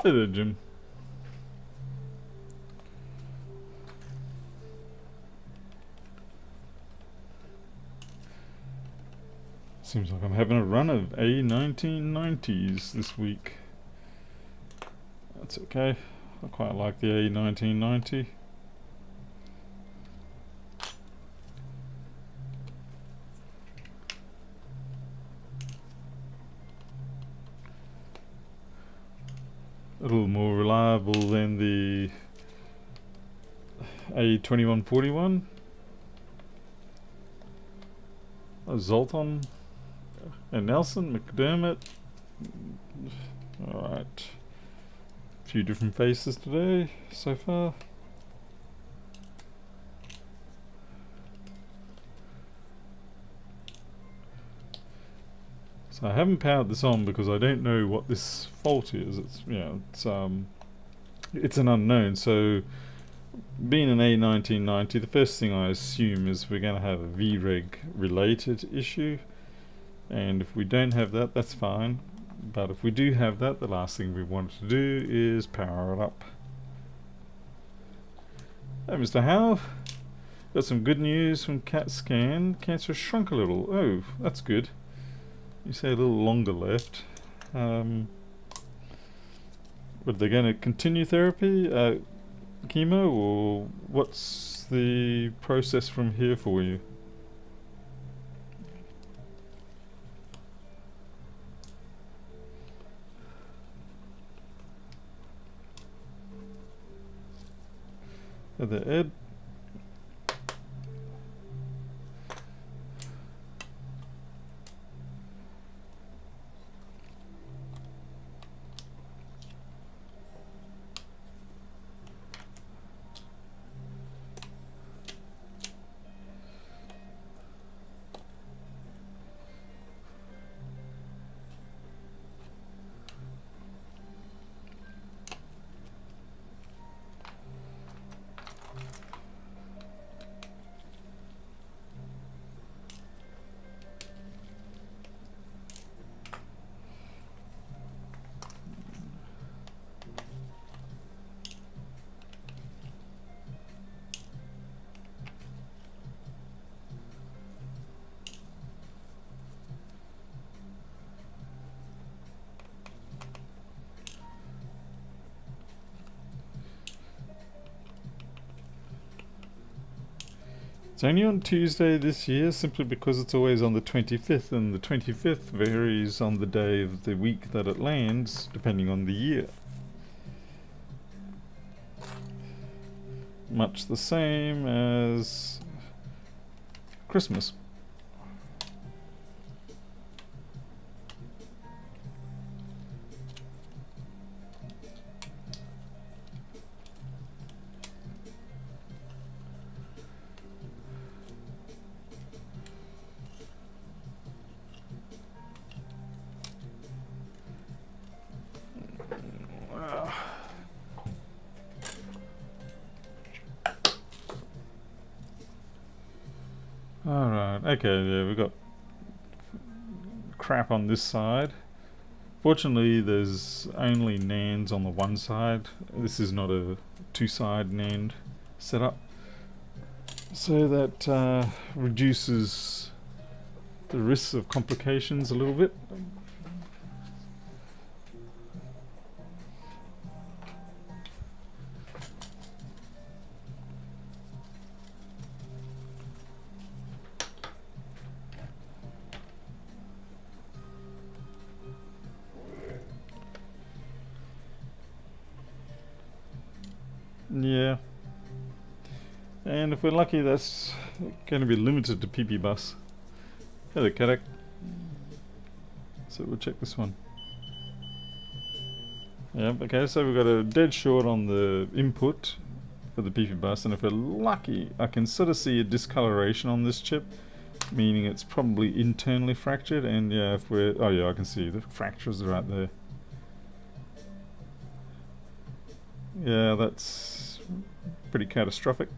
Hey there, Jim. Seems like I'm having a run of A1990s this week. That's okay. I quite like the A1990. A little more reliable than the A2141. Zoltan and Nelson, McDermott. Alright. A few different faces today so far. So I haven't powered this on because I don't know what this fault is. It's an unknown. So being an A1990, the first thing I assume is we're going to have a VREG related issue, and if we don't have that, that's fine. But if we do have that, the last thing we want to do is power it up. Hey, Mr. Howe. Got some good news from CAT scan. Cancer shrunk a little. Oh, that's good. You say a little longer left. But they're going to continue therapy, chemo, or what's the process from here for you? Hey there, Ed. It's only on Tuesday this year simply because it's always on the 25th, and the 25th varies on the day of the week that it lands depending on the year. Much the same as Christmas. Alright, okay, yeah, we've got crap on this side. Fortunately, there's only NANDs on the one side. This is not a two-side NAND setup. So that reduces the risks of complications a little bit. Yeah. And if we're lucky, that's going to be limited to PP bus. Hello, Kadak. So we'll check this one. Yep, okay, so we've got a dead short on the input for the PP bus, and if we're lucky, I can sort of see a discoloration on this chip, meaning it's probably internally fractured, and yeah, if we're... oh yeah, I can see the fractures right there. Yeah, that's pretty catastrophic.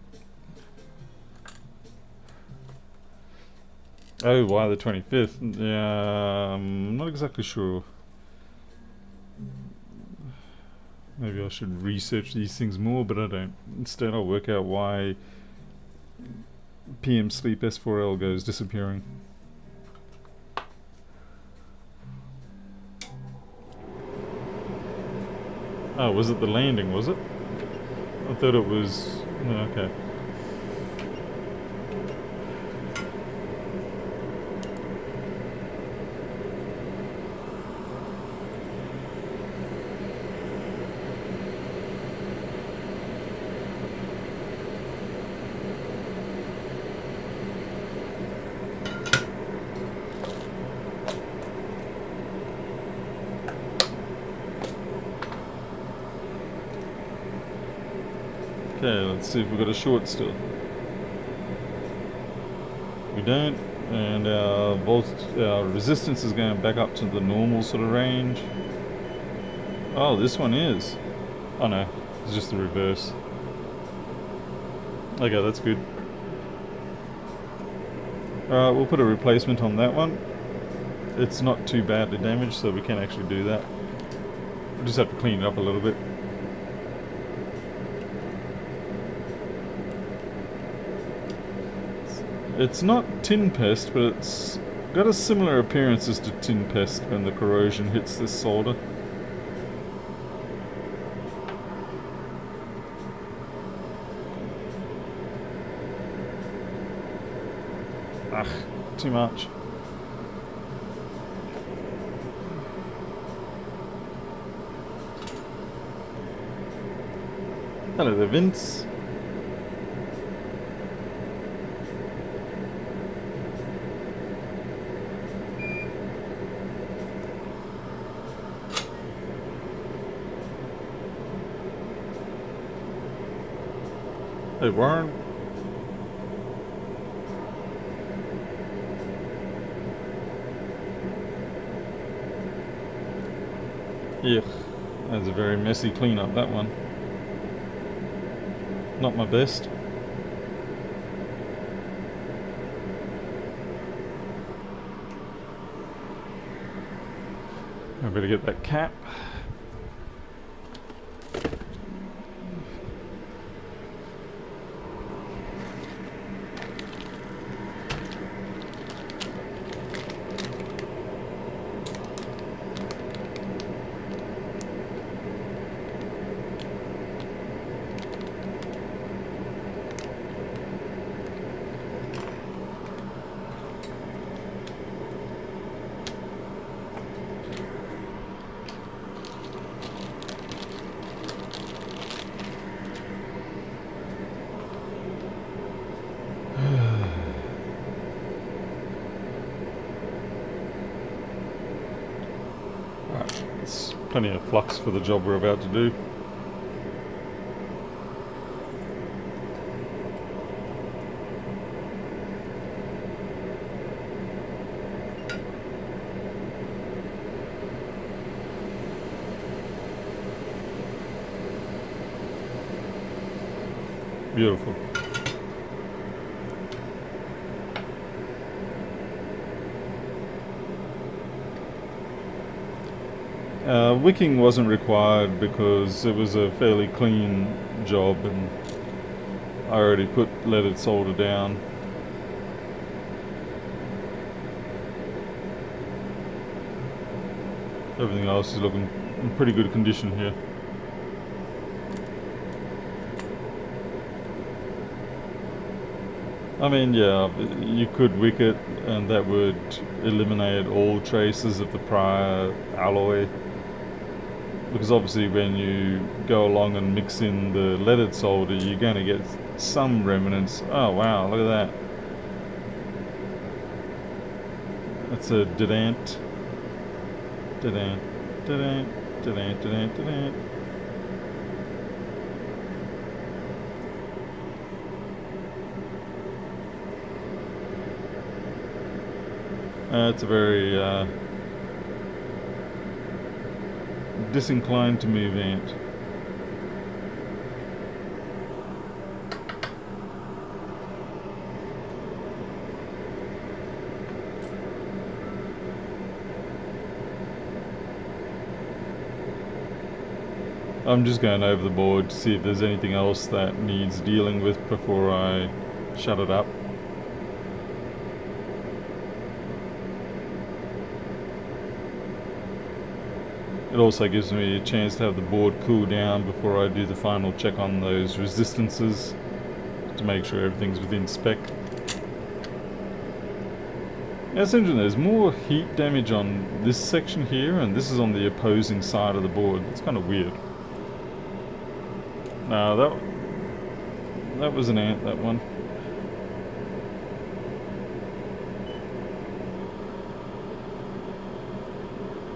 Oh, why the 25th? Yeah, I'm not exactly sure. Maybe I should research these things more, but I don't. Instead, I'll work out why PM Sleep S4L goes disappearing. Oh, was it the landing, was it? I thought it was... No, okay. Okay, let's see if we've got a short still. We don't, and our resistance is going back up to the normal sort of range. Oh, this one is. Oh no, it's just the reverse. Okay, that's good. Alright, we'll put a replacement on that one. It's not too badly damaged, so we can actually do that. We'll just have to clean it up a little bit. It's not tin pest, but it's got a similar appearance as to tin pest when the corrosion hits this solder. Ugh, too much. Hello there, Vince. Hey, Warren. Yeah, that's a very messy cleanup, that one. Not my best. I better get that cap. It's plenty of flux for the job we're about to do. Beautiful. Wicking wasn't required because it was a fairly clean job and I already put leaded solder down. Everything else is looking in pretty good condition here. I mean, yeah, you could wick it and that would eliminate all traces of the prior alloy. Because obviously when you go along and mix in the leaded solder, you're going to get some remnants. Oh wow, look at that. That's a Dedant. Dedant. Dedant. Dedant. Dedant. Dedant. It's a very disinclined to move ant. I'm just going over the board to see if there's anything else that needs dealing with before I shut it up. It also gives me a chance to have the board cool down before I do the final check on those resistances to make sure everything's within spec. Yeah, it's interesting, there's more heat damage on this section here, and this is on the opposing side of the board. It's kind of weird. No, that was an ant, that one.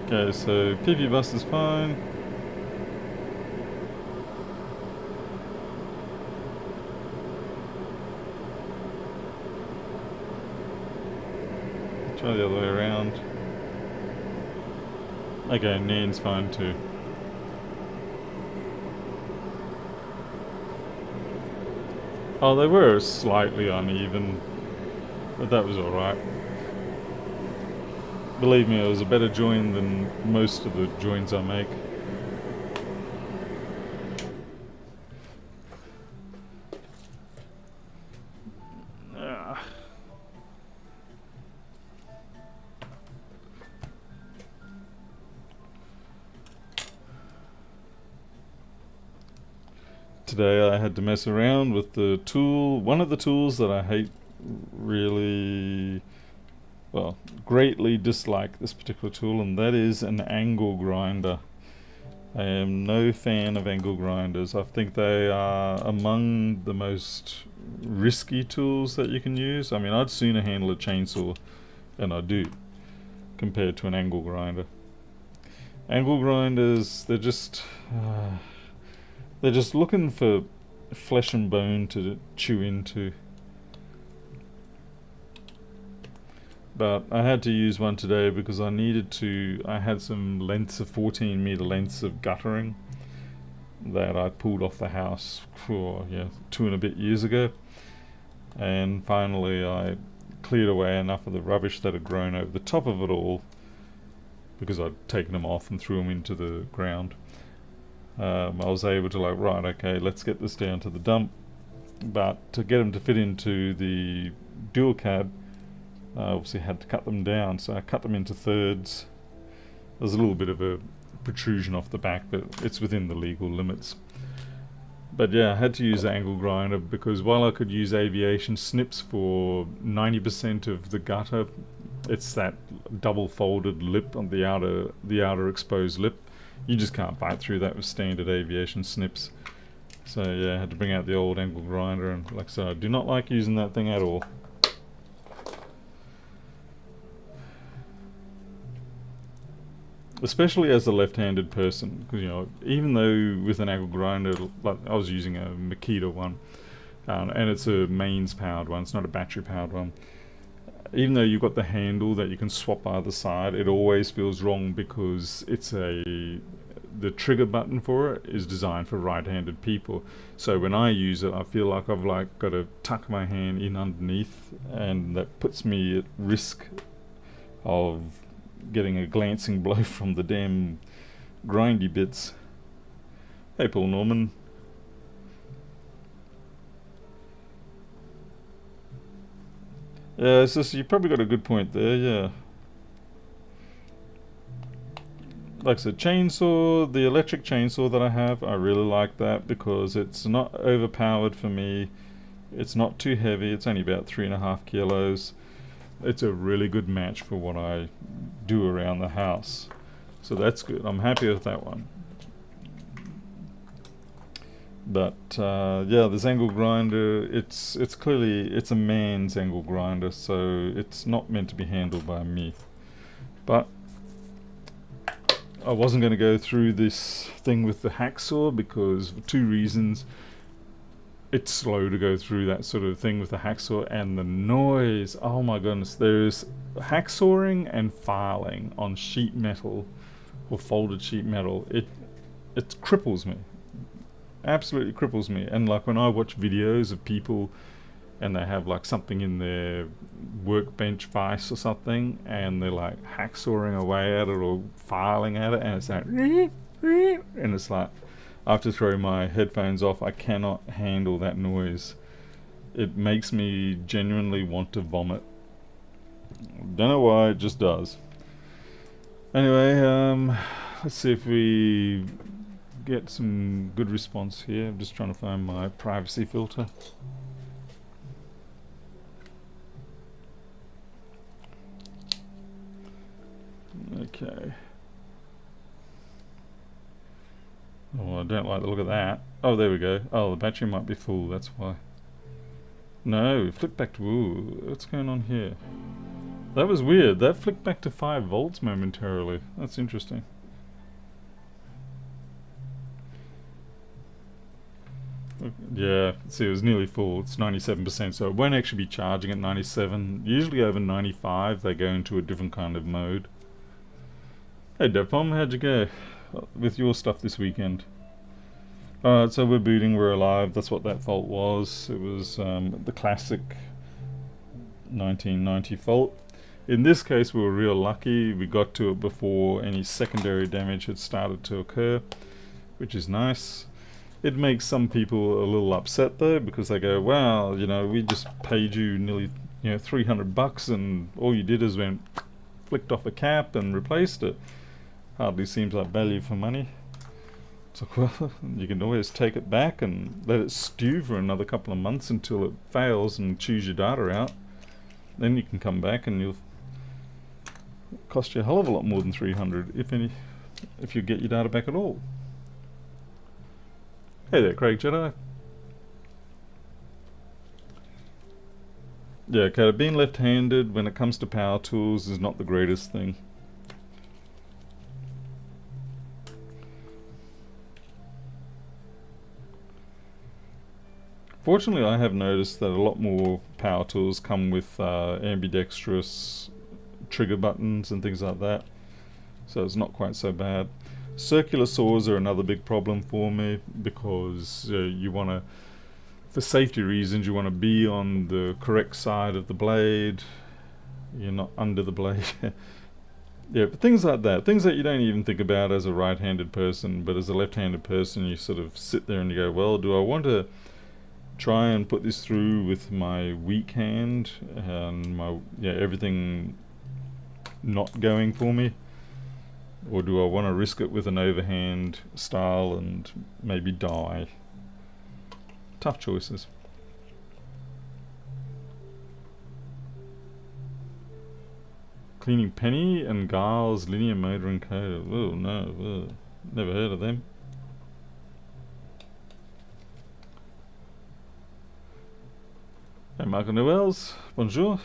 Okay, so PP bus is fine. Try the other way around. Okay, Nan's fine too. Oh, they were slightly uneven, but that was alright. Believe me, it was a better join than most of the joins I make. Today I had to mess around with the tool, one of the tools that I hate really, well, greatly dislike this particular tool, and that is an angle grinder. I am no fan of angle grinders. I think they are among the most risky tools that you can use. I mean, I'd sooner handle a chainsaw, and I do, compared to an angle grinder. Angle grinders, they're just looking for flesh and bone to chew into. But I had to use one today because I needed to. I had some lengths of 14 meter lengths of guttering that I pulled off the house for 2 and a bit years ago, and finally I cleared away enough of the rubbish that had grown over the top of it all because I'd taken them off and threw them into the ground. I was able to right, okay, let's get this down to the dump. But to get them to fit into the dual cab, I obviously had to cut them down, so I cut them into thirds. There's a little bit of a protrusion off the back, but it's within the legal limits. But yeah, I had to use the angle grinder because while I could use aviation snips for 90% of the gutter, it's that double folded lip on the outer exposed lip. You just can't bite through that with standard aviation snips. So yeah, I had to bring out the old angle grinder, and like I said, I do not like using that thing at all. Especially as a left-handed person, because even though with an angle grinder, like I was using a Makita one, and it's a mains powered one, it's not a battery powered one. Even though you've got the handle that you can swap either side, it always feels wrong because the trigger button for it is designed for right-handed people. So when I use it, I feel like I've got to tuck my hand in underneath, and that puts me at risk of getting a glancing blow from the damn grindy bits. Hey, Paul Norman. Yeah, it's just, you probably got a good point there, yeah. Like I said, chainsaw, the electric chainsaw that I have, I really like that because it's not overpowered for me. It's not too heavy, it's only about 3.5 kilos. It's a really good match for what I do around the house. So that's good, I'm happy with that one. But yeah, this angle grinder, it's clearly, it's a man's angle grinder, so it's not meant to be handled by me. But I wasn't going to go through this thing with the hacksaw because for 2 reasons. It's slow to go through that sort of thing with the hacksaw, and the noise, oh my goodness, there's hacksawing and filing on sheet metal or folded sheet metal. It cripples me, absolutely cripples me. And like when I watch videos of people and they have like something in their workbench vise or something, and they're like hacksawing away at it or filing at it, and it's like, and it's like, I have to throw my headphones off. I cannot handle that noise. It makes me genuinely want to vomit. Don't know why, it just does. Anyway, let's see if we get some good response here. I'm just trying to find my privacy filter. Okay. Oh, I don't like the look of that. Oh, there we go. Oh, the battery might be full, that's why. No, flick back to... Ooh, what's going on here? That was weird. That flicked back to 5 volts momentarily. That's interesting. Yeah, see, it was nearly full. It's 97%, so it won't actually be charging at 97. Usually over 95, they go into a different kind of mode. Hey, Depom, how'd you go with your stuff this weekend? Alright, so we're booting, we're alive. That's what that fault was. It was the classic 1990 fault. In this case, we were real lucky. We got to it before any secondary damage had started to occur, which is nice. It makes some people a little upset though, because they go, wow, you know, we just paid you nearly, you know, $300 and all you did is went, flicked off a cap and replaced it. Hardly seems like value for money. It's like, well, you can always take it back and let it stew for another couple of months until it fails and chews your data out. Then you can come back and you'll cost you a hell of a lot more than 300 if you get your data back at all. Hey there, Craig Jedi. Yeah, okay, being left-handed when it comes to power tools is not the greatest thing. Fortunately, I have noticed that a lot more power tools come with ambidextrous trigger buttons and things like that, so it's not quite so bad. Circular saws are another big problem for me because you want to, for safety reasons, you want to be on the correct side of the blade. You're not under the blade. Yeah, but things like that, things that you don't even think about as a right-handed person, but as a left-handed person you sort of sit there and you go, well, do I want to try and put this through with my weak hand and my everything not going for me, or do I want to risk it with an overhand style and maybe die? Tough choices. Cleaning Penny and Giles linear motor encoder. Oh no, never heard of them. Hey, Marco Noels, bonjour.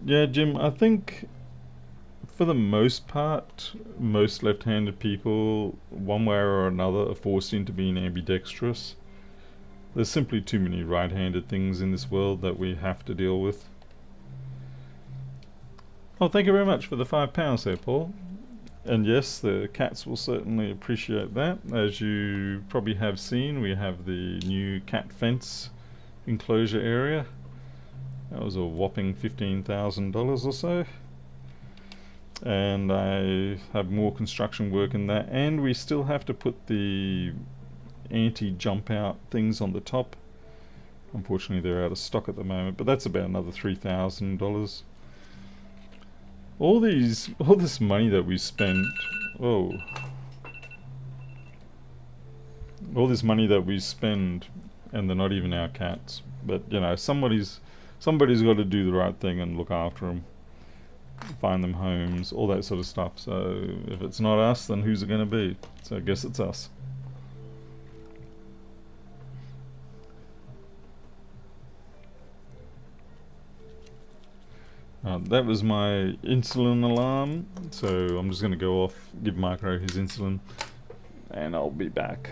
Yeah, Jim, I think for the most part, most left-handed people, one way or another, are forced into being ambidextrous. There's simply too many right-handed things in this world that we have to deal with. Oh, thank you very much for the £5 there, Paul. And yes, the cats will certainly appreciate that. As you probably have seen, we have the new cat fence enclosure area. That was a whopping $15,000 or so. And I have more construction work in that, and we still have to put the anti-jump out things on the top. Unfortunately, they're out of stock at the moment, but that's about another $3,000. All this money that we spent, all this money that we spend, and they're not even our cats. But you know, somebody's got to do the right thing and look after them, find them homes, all that sort of stuff. So if it's not us, then who's it going to be? So I guess it's us. That was my insulin alarm, so I'm just going to go off, give Micro his insulin, and I'll be back.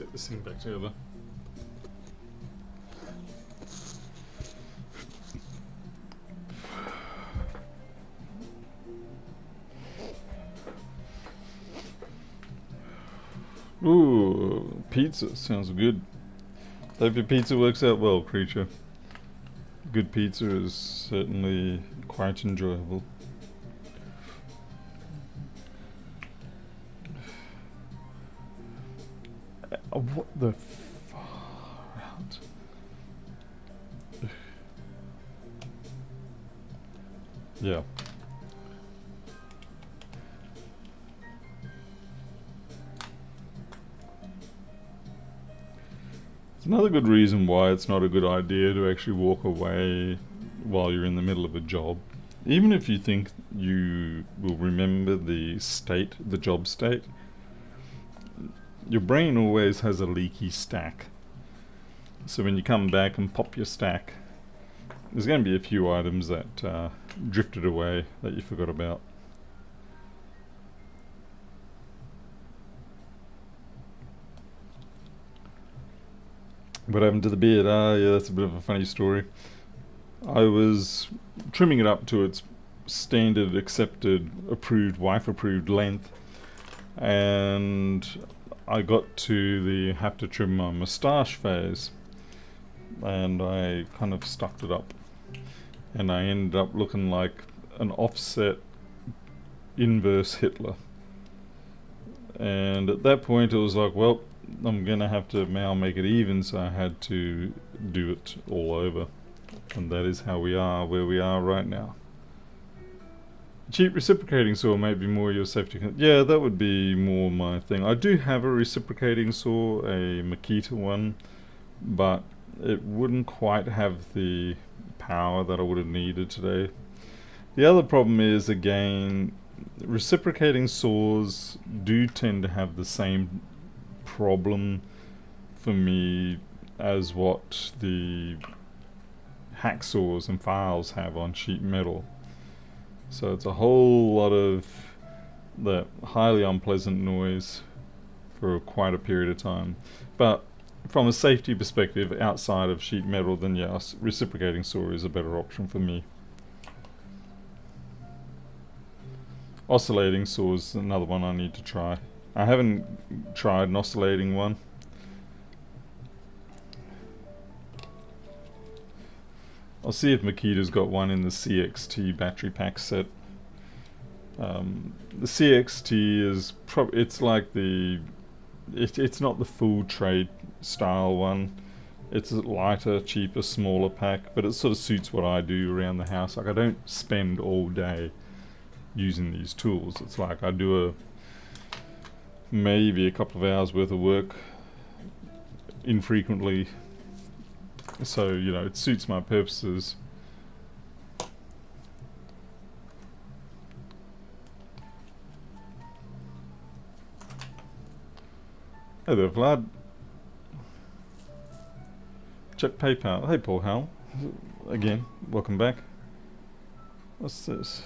get this thing back together. Ooh, pizza sounds good. Hope your pizza works out well, creature. Good pizza is certainly quite enjoyable. What the far out? Yeah. It's another good reason why it's not a good idea to actually walk away while you're in the middle of a job. Even if you think you will remember the state, the job state, your brain always has a leaky stack. So when you come back and pop your stack, there's going to be a few items that drifted away that you forgot about. What happened to the beard? Yeah, that's a bit of a funny story. I was trimming it up to its standard, accepted, approved, wife-approved length, and I got to the have to trim my moustache phase, and I kind of stuffed it up, and I ended up looking like an offset inverse Hitler. And at that point it was like, well, I'm gonna have to now make it even, so I had to do it all over, and that is how we are where we are right now. Cheap reciprocating saw might be more your safety. Yeah, that would be more my thing. I do have a reciprocating saw, a Makita one, but it wouldn't quite have the power that I would have needed today. The other problem is, again, reciprocating saws do tend to have the same problem for me as what the hacksaws and files have on sheet metal. So it's a whole lot of that highly unpleasant noise for quite a period of time. But from a safety perspective, outside of sheet metal, then yes, reciprocating saw is a better option for me. Oscillating saw is another one I need to try. I haven't tried an oscillating one. I'll see if Makita's got one in the CXT battery pack set. The CXT is it's like it's not the full trade style one. It's a lighter, cheaper, smaller pack, but it sort of suits what I do around the house. Like, I don't spend all day using these tools. It's like I do maybe a couple of hours worth of work infrequently, so you know, it suits my purposes. Hey there, Vlad. Check PayPal. Hey, Paul Howell. Again, welcome back. What's this?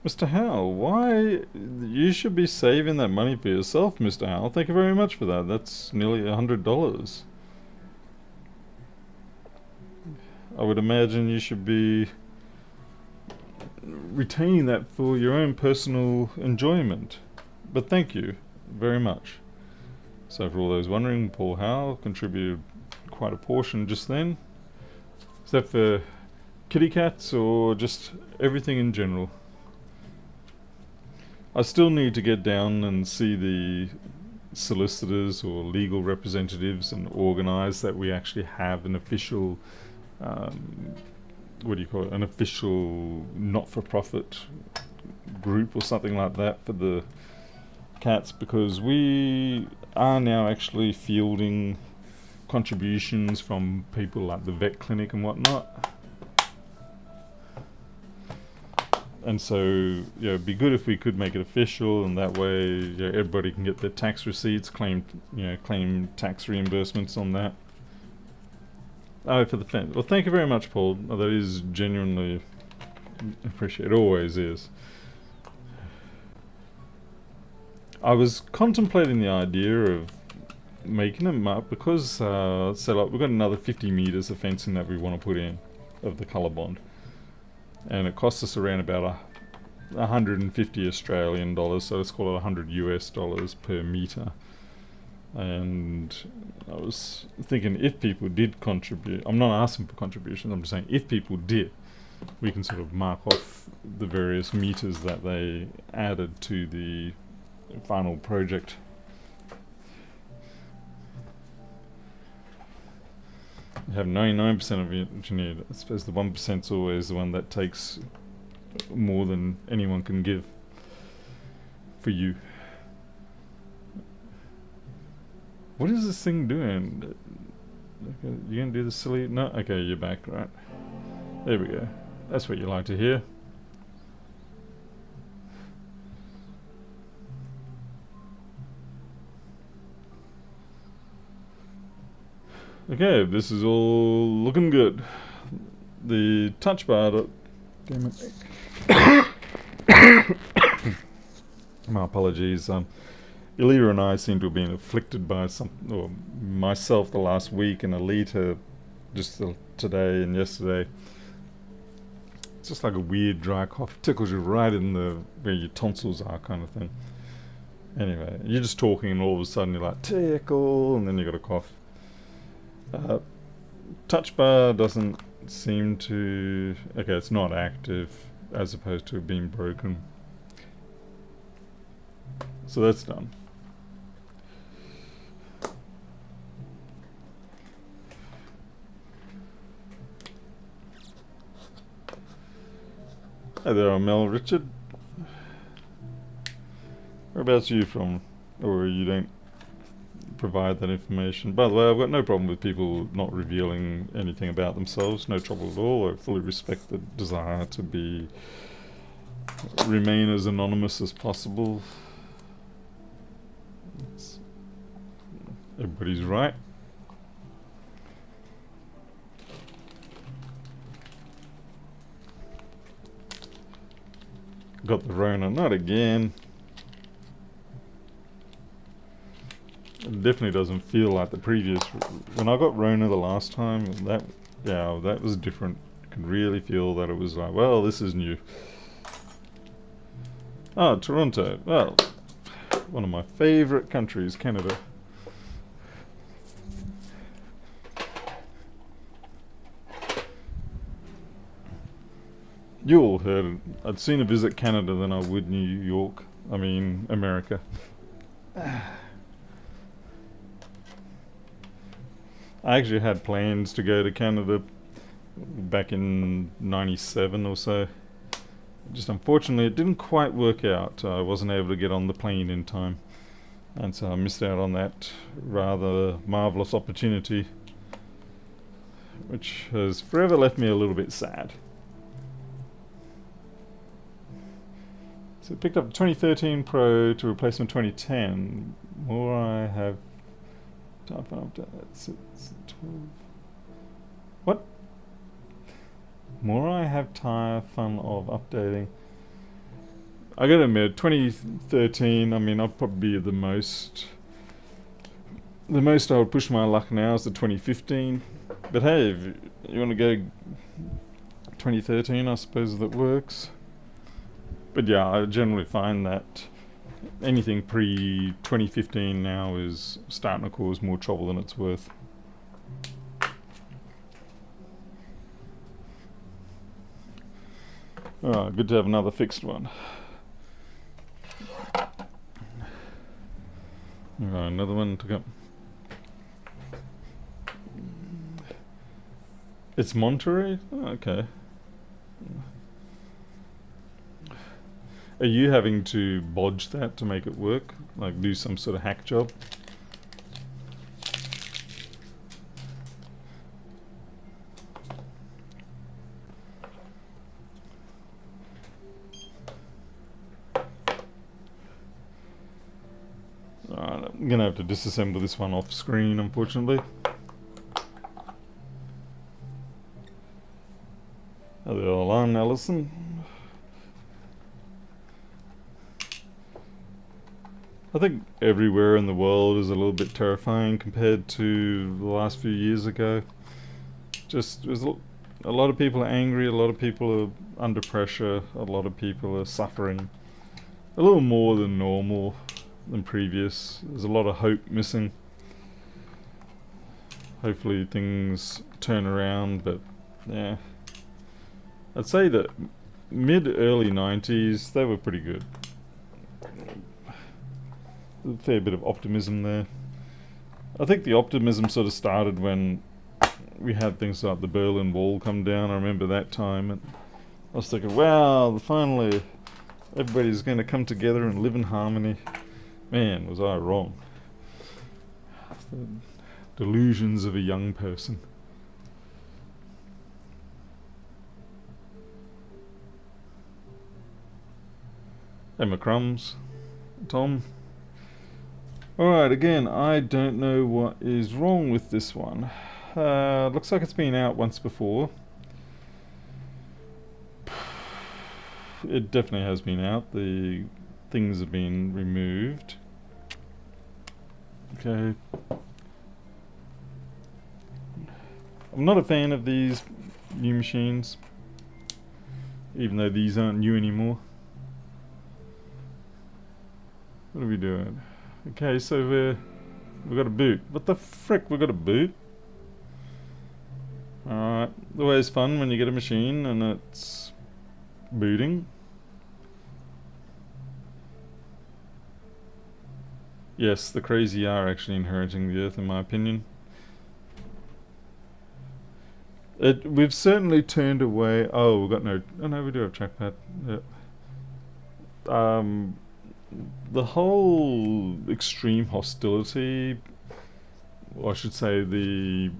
Mr. Howell, why? You should be saving that money for yourself, Mr. Howell. Thank you very much for that. That's nearly $100. I would imagine you should be retaining that for your own personal enjoyment. But thank you very much. So for all those wondering, Paul Howell contributed quite a portion just then. Is that for kitty cats or just everything in general? I still need to get down and see the solicitors or legal representatives and organise that we actually have an official, what do you call it, an official not-for-profit group or something like that for the cats, because we are now actually fielding contributions from people like the vet clinic and whatnot. And so, it'd be good if we could make it official, and that way, everybody can get their tax receipts, claim tax reimbursements on that. Oh, for the fence. Well, thank you very much, Paul. Oh, that is genuinely appreciated. It always is. I was contemplating the idea of making them up because so like we've got another 50 meters of fencing that we want to put in of the ColourBond, and it costs us around about 150 Australian dollars, so let's call it 100 US dollars per meter. And I was thinking, if people did contribute, I'm not asking for contributions, I'm just saying if people did, we can sort of mark off the various meters that they added to the final project. You have 99% of it engineered. I suppose the 1% is always the one that takes more than anyone can give for you. What is this thing doing? Okay, you gonna do the silly? No? Okay, you're back, right? There we go. That's what you like to hear. Okay, this is all looking good. The touch bar. Damn it. My apologies. Alita and I seem to have been afflicted by or myself the last week, and Alita just today and yesterday. It's just like a weird dry cough. Tickles you right in the where your tonsils are, kind of thing. Anyway, you're just talking, and all of a sudden you're like tickle, and then you got a cough. Touch bar doesn't seem to. Okay, it's not active as opposed to being broken. So that's done. Hi there, Mel Richard. Whereabouts are you from? Or you don't provide that information? By the way, I've got no problem with people not revealing anything about themselves. No trouble at all. I fully respect the desire to remain as anonymous as possible. Everybody's right. Got the Rona, not again. It definitely doesn't feel like the previous. When I got Rona the last time, that was different. You could really feel that it was like, well, this is new. Oh, Toronto. Well, one of my favourite countries, Canada. You all heard it. I'd sooner visit Canada than I would New York. I mean, America. I actually had plans to go to Canada back in '97 or so. Just unfortunately, it didn't quite work out. I wasn't able to get on the plane in time. And so I missed out on that rather marvellous opportunity, which has forever left me a little bit sad. So I picked up the 2013 Pro to replace my 2010. More I have... What? More I have tire fun of updating. I gotta admit, 2013, I mean, I'll probably be the most I would push my luck now is the 2015. But hey, if you want to go 2013, I suppose that works. But yeah, I generally find that anything pre-2015 now is starting to cause more trouble than it's worth. Oh, good to have another fixed one. Another one to go. It's Monterey? Oh, okay. Are you having to bodge that to make it work? Like do some sort of hack job? Alright, I'm gonna have to disassemble this one off screen, unfortunately. Hello, I'm Allison. I think everywhere in the world is a little bit terrifying compared to the last few years ago. Just there's a lot of people are angry, a lot of people are under pressure, a lot of people are suffering a little more than normal than previous. There's a lot of hope missing. Hopefully things turn around, but yeah. I'd say that mid-early 90s, they were pretty good. A fair bit of optimism there. I think the optimism sort of started when we had things like the Berlin Wall come down. I remember that time, and I was thinking, wow, finally everybody's going to come together and live in harmony. Man, was I wrong. The delusions of a young person. Hey, McCrumbs. Tom. Alright, again, I don't know what is wrong with this one. Looks like it's been out once before. It definitely has been out. The things have been removed. Okay. I'm not a fan of these new machines, even though these aren't new anymore. What are we doing? Okay, so we've got a boot. What the frick? We've got a boot? Alright, always fun when you get a machine and it's booting. Yes, the crazy are actually inheriting the Earth, in my opinion. We've certainly turned away. Oh, we've got no. Oh no, we do have trackpad. Yep. The whole extreme hostility, or I should say the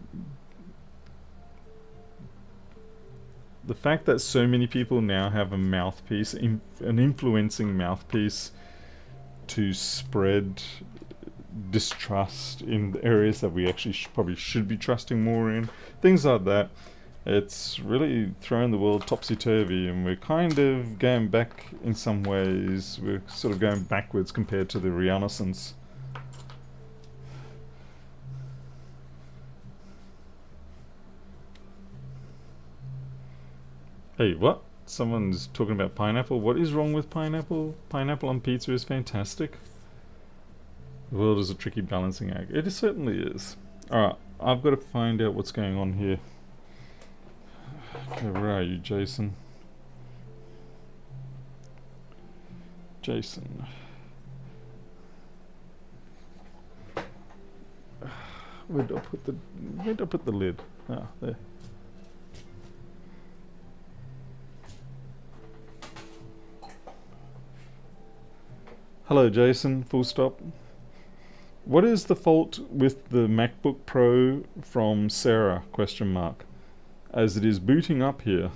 fact that so many people now have a mouthpiece, an influencing mouthpiece to spread distrust in areas that we actually probably should be trusting more in, things like that. It's really thrown the world topsy-turvy, and we're kind of going back in some ways. We're sort of going backwards compared to the Renaissance. Hey, what? Someone's talking about pineapple. What is wrong with pineapple? Pineapple on pizza is fantastic. The world is a tricky balancing act. It certainly is. Alright, I've got to find out what's going on here. Okay, where are you, Jason? Jason. Where'd I put the lid? Ah, there. Hello, Jason. Full stop. What is the fault with the MacBook Pro from Sarah? Question mark. As it is booting up here.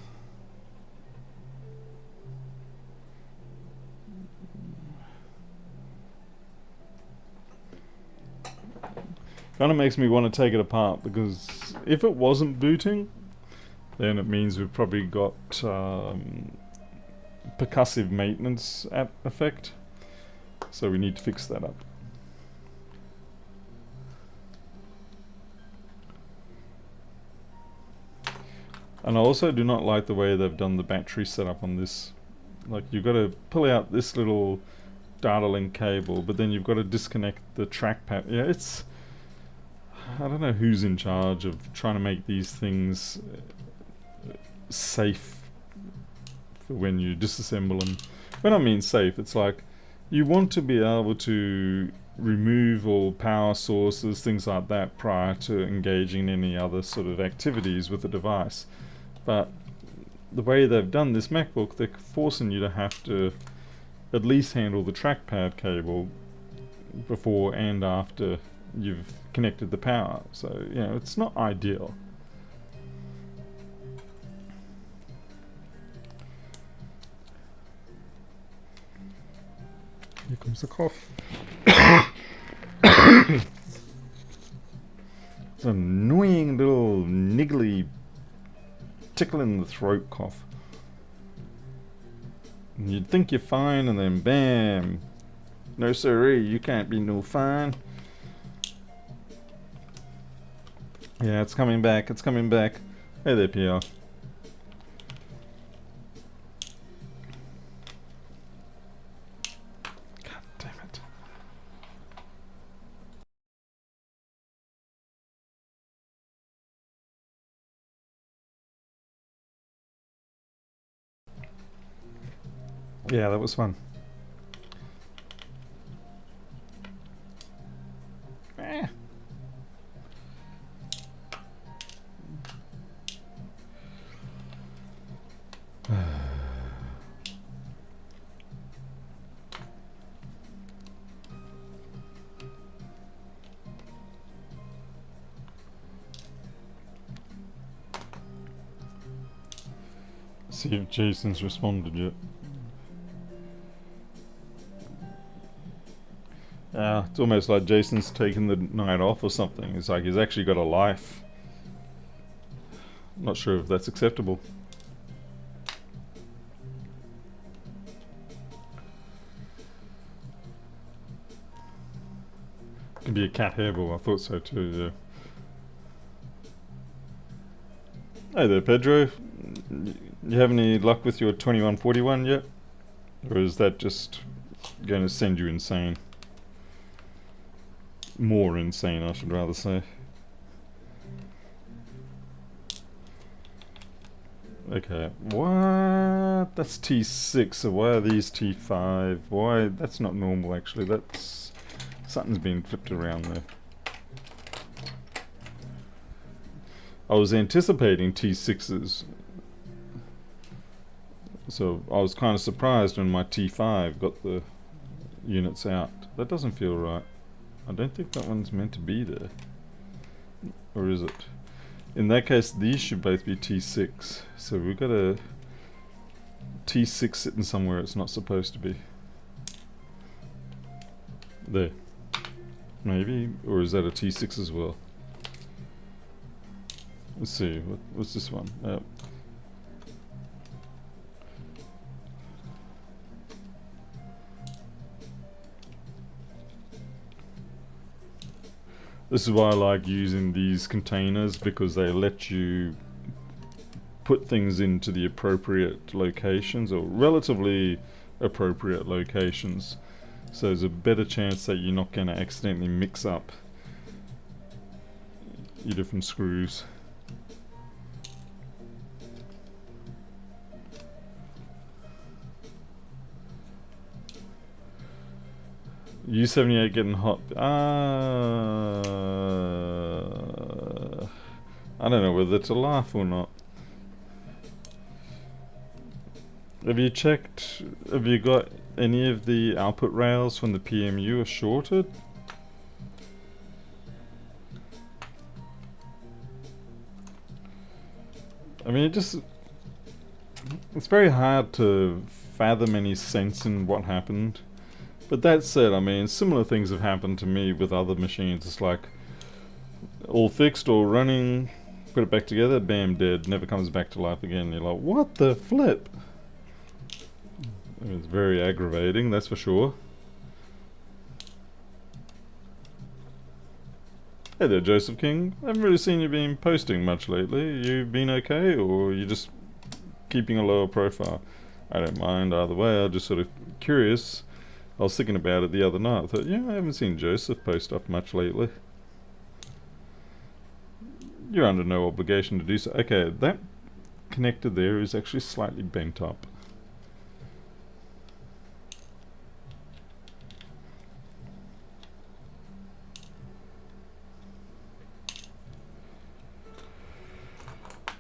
Kind of makes me want to take it apart, because if it wasn't booting, then it means we've probably got percussive maintenance effect. So we need to fix that up. And I also do not like the way they've done the battery setup on this. Like, you've got to pull out this little data link cable, but then you've got to disconnect the trackpad. Yeah, it's... I don't know who's in charge of trying to make these things safe for when you disassemble them. When I mean safe, it's like you want to be able to remove all power sources, things like that, prior to engaging in any other sort of activities with the device. But the way they've done this MacBook, they're forcing you to have to at least handle the trackpad cable before and after you've connected the power. So, you know, it's not ideal. Here comes the cough. It's an annoying little niggly tickle in the throat cough. And you'd think you're fine, and then bam, No siree, you can't be no fine. Yeah, it's coming back, it's coming back. Hey there, PR. God damn it. Yeah, that was fun. Eh. See if Jason's responded yet. It's almost like Jason's taken the night off or something. It's like he's actually got a life. Not sure if that's acceptable. Could be a cat hairball, I thought so too, yeah. Hey there, Pedro. You have any luck with your 2141 yet? Or is that just going to send you insane? More insane, I should rather say. Okay, what? That's T6, so why are these T5? Why? That's not normal actually, that's... Something's been flipped around there. I was anticipating T6s. So I was kind of surprised when my T5 got the units out. That doesn't feel right. I don't think that one's meant to be there. Or is it? In that case, these should both be T6. So we've got a T6 sitting somewhere it's not supposed to be. There. Maybe? Or is that a T6 as well? Let's see. What's this one? This is why I like using these containers, because they let you put things into the appropriate locations, or relatively appropriate locations. So there's a better chance that you're not going to accidentally mix up your different screws. U78 getting hot. I don't know whether to laugh or not. Have you checked, have you got any of the output rails from the PMU are shorted? I mean, it's very hard to fathom any sense in what happened. But that said, I mean, similar things have happened to me with other machines. It's like, all fixed, all running, put it back together, bam, dead, never comes back to life again. You're like, what the flip? It's very aggravating, that's for sure. Hey there, Joseph King. I haven't really seen you been posting much lately. You been okay, or you just keeping a lower profile? I don't mind either way, I'm just sort of curious. I was thinking about it the other night. I thought, yeah, I haven't seen Joseph post up much lately. You're under no obligation to do so. Okay, that connector there is actually slightly bent up.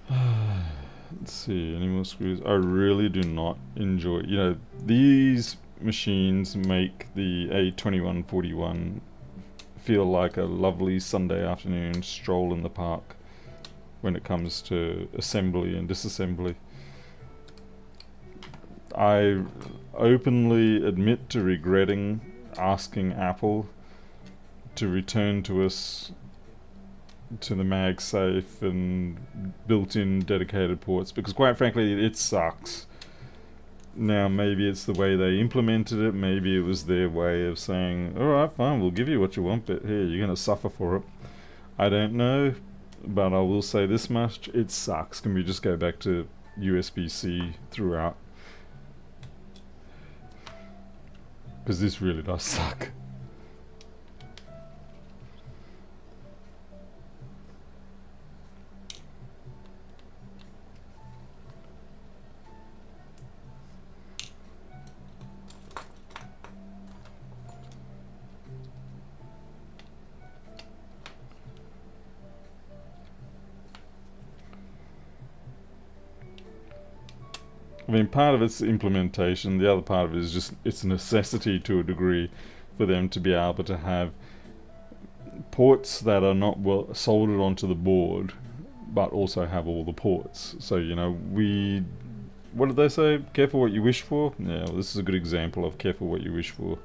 Let's see, any more screws? I really do not enjoy, you know, these machines make the A2141 feel like a lovely Sunday afternoon stroll in the park when it comes to assembly and disassembly. I openly admit to regretting asking Apple to return to us to the MagSafe and built-in dedicated ports, because quite frankly it sucks. Now maybe it's the way they implemented it, maybe it was their way of saying, alright fine, we'll give you what you want, but here, you're going to suffer for it. I don't know, but I will say this much, it sucks. Can we just go back to USB-C throughout? Because this really does suck. I mean, part of it's implementation, the other part of it is just it's a necessity to a degree for them to be able to have ports that are not well soldered onto the board, but also have all the ports. So, you know, what did they say? Careful what you wish for? Yeah, well, this is a good example of careful what you wish for.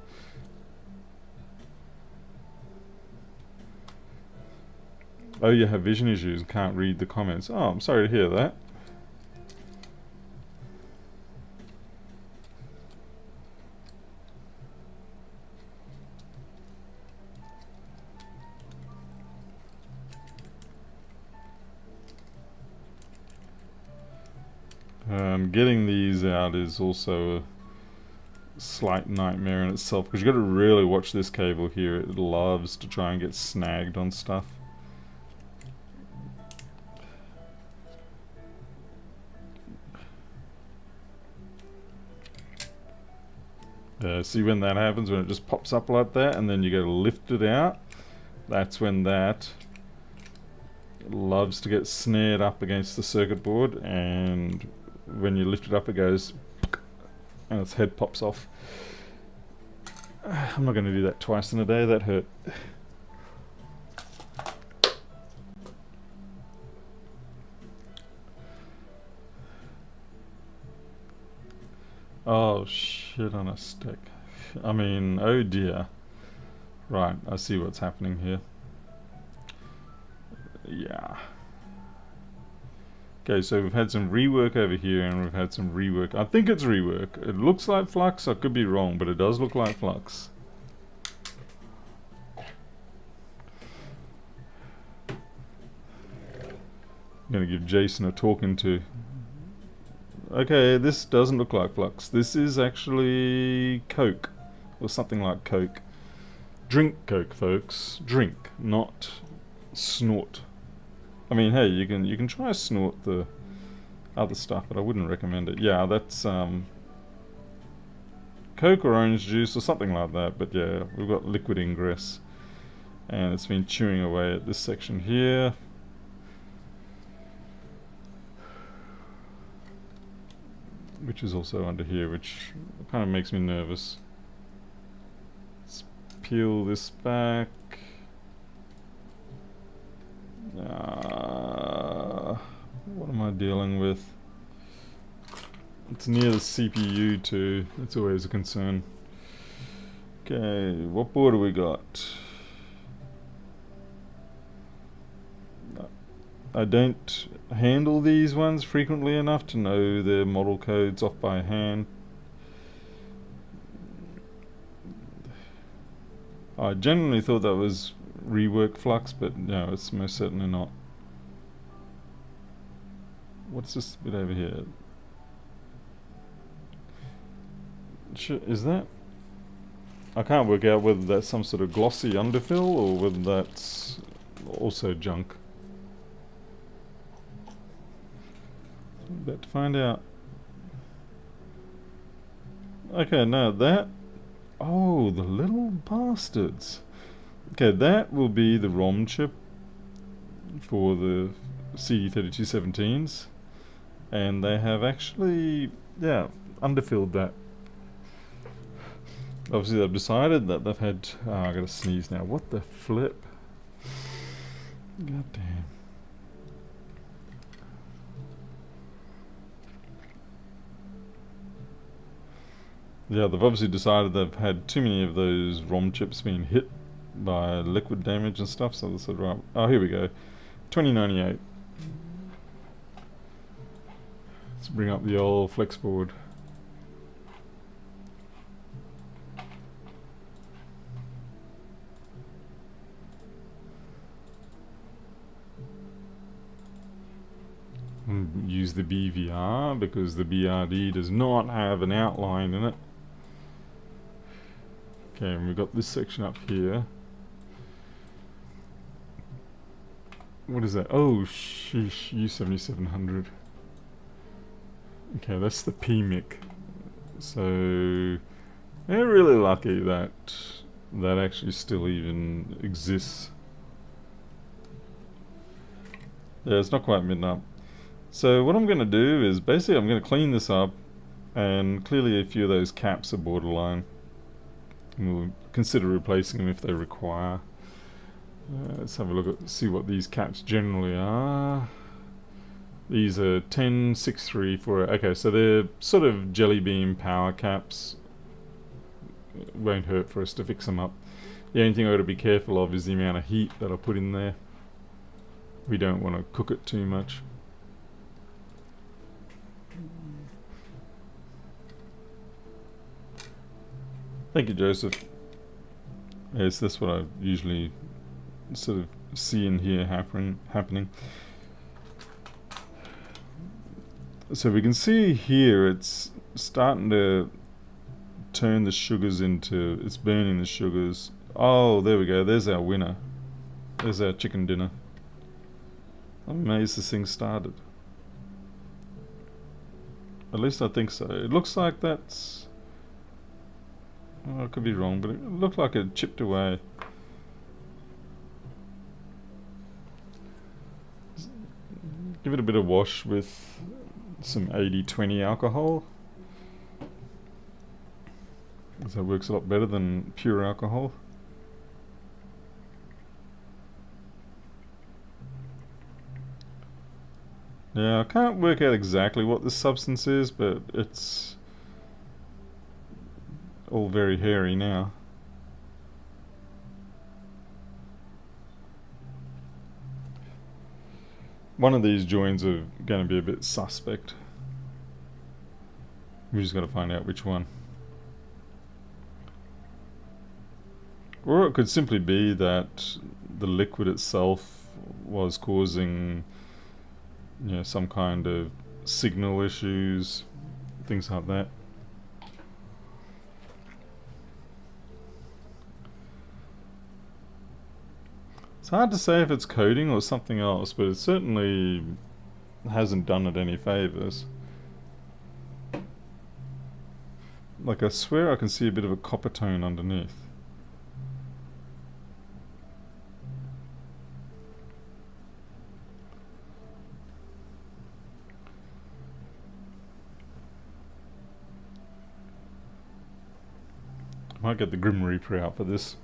Oh, you have vision issues and can't read the comments. Oh, I'm sorry to hear that. Getting these out is also a slight nightmare in itself, because you've got to really watch this cable here. It loves to try and get snagged on stuff. See when that happens, when it just pops up like that and then you go to lift it out, that's when that loves to get snared up against the circuit board, and when you lift it up it goes and its head pops off. I'm not going to do that twice in a day, that hurt. Oh, shit on a stick. I mean, oh dear. Right, I see what's happening here. Yeah. Okay, so we've had some rework over here, and we've had some rework. I think it's rework. It looks like flux. I could be wrong, but it does look like flux. I'm gonna give Jason a talking to. Okay, this doesn't look like flux. This is actually Coke, or something like Coke. Drink Coke, folks. Drink, not snort. I mean, hey, you can try snort the other stuff, but I wouldn't recommend it. Yeah, that's Coke or orange juice or something like that. But yeah, we've got liquid ingress, and it's been chewing away at this section here. Which is also under here, which kind of makes me nervous. Let's peel this back. What am I dealing with? It's near the CPU too. That's always a concern. Okay, what board do we got? I don't handle these ones frequently enough to know their model codes off by hand. I generally thought that was rework flux, but no, it's most certainly not. What's this bit over here? Is that? I can't work out whether that's some sort of glossy underfill or whether that's also junk. About to find out. Okay, now that... Oh, the little bastards. Okay, that will be the ROM chip for the CD3217s. And they have actually, yeah, underfilled that. Obviously they've decided that they've had... Oh, I gotta sneeze now. What the flip? God damn. Yeah, they've obviously decided they've had too many of those ROM chips being hit by liquid damage and stuff, so they said, right, oh, here we go. 2098. Let's bring up the old flex board. use the BVR because the BRD does not have an outline in it. Okay, and we've got this section up here. What is that? Oh, sheesh, U7700. Okay, that's the PMIC. So, they're really lucky that that actually still even exists. Yeah, it's not quite midnight. So what I'm going to do is basically I'm going to clean this up, and clearly a few of those caps are borderline. And we'll consider replacing them if they require. Let's have a look at see what these caps generally are. These are 106348. Okay, so they're sort of jelly beam power caps. It won't hurt for us to fix them up. The only thing I've got to be careful of is the amount of heat that I put in there. We don't want to cook it too much. Thank you, Joseph. Yes, that's what I usually sort of see and hear happening. So we can see here it's starting to turn the sugars into, it's burning the sugars. Oh, there we go, there's our winner. There's our chicken dinner. I'm amazed this thing started. At least I think so. It looks like that's... Oh, I could be wrong, but it looked like it chipped away. Give it a bit of wash with some 80-20 alcohol. That works a lot better than pure alcohol. Yeah, I can't work out exactly what this substance is, but it's all very hairy now. One of these joins are going to be a bit suspect. We just got to find out which one. Or it could simply be that the liquid itself was causing, you know, some kind of signal issues, things like that. It's hard to say if it's coding or something else, but it certainly hasn't done it any favors. Like, I swear I can see a bit of a copper tone underneath. I might get the Grim Reaper out for this.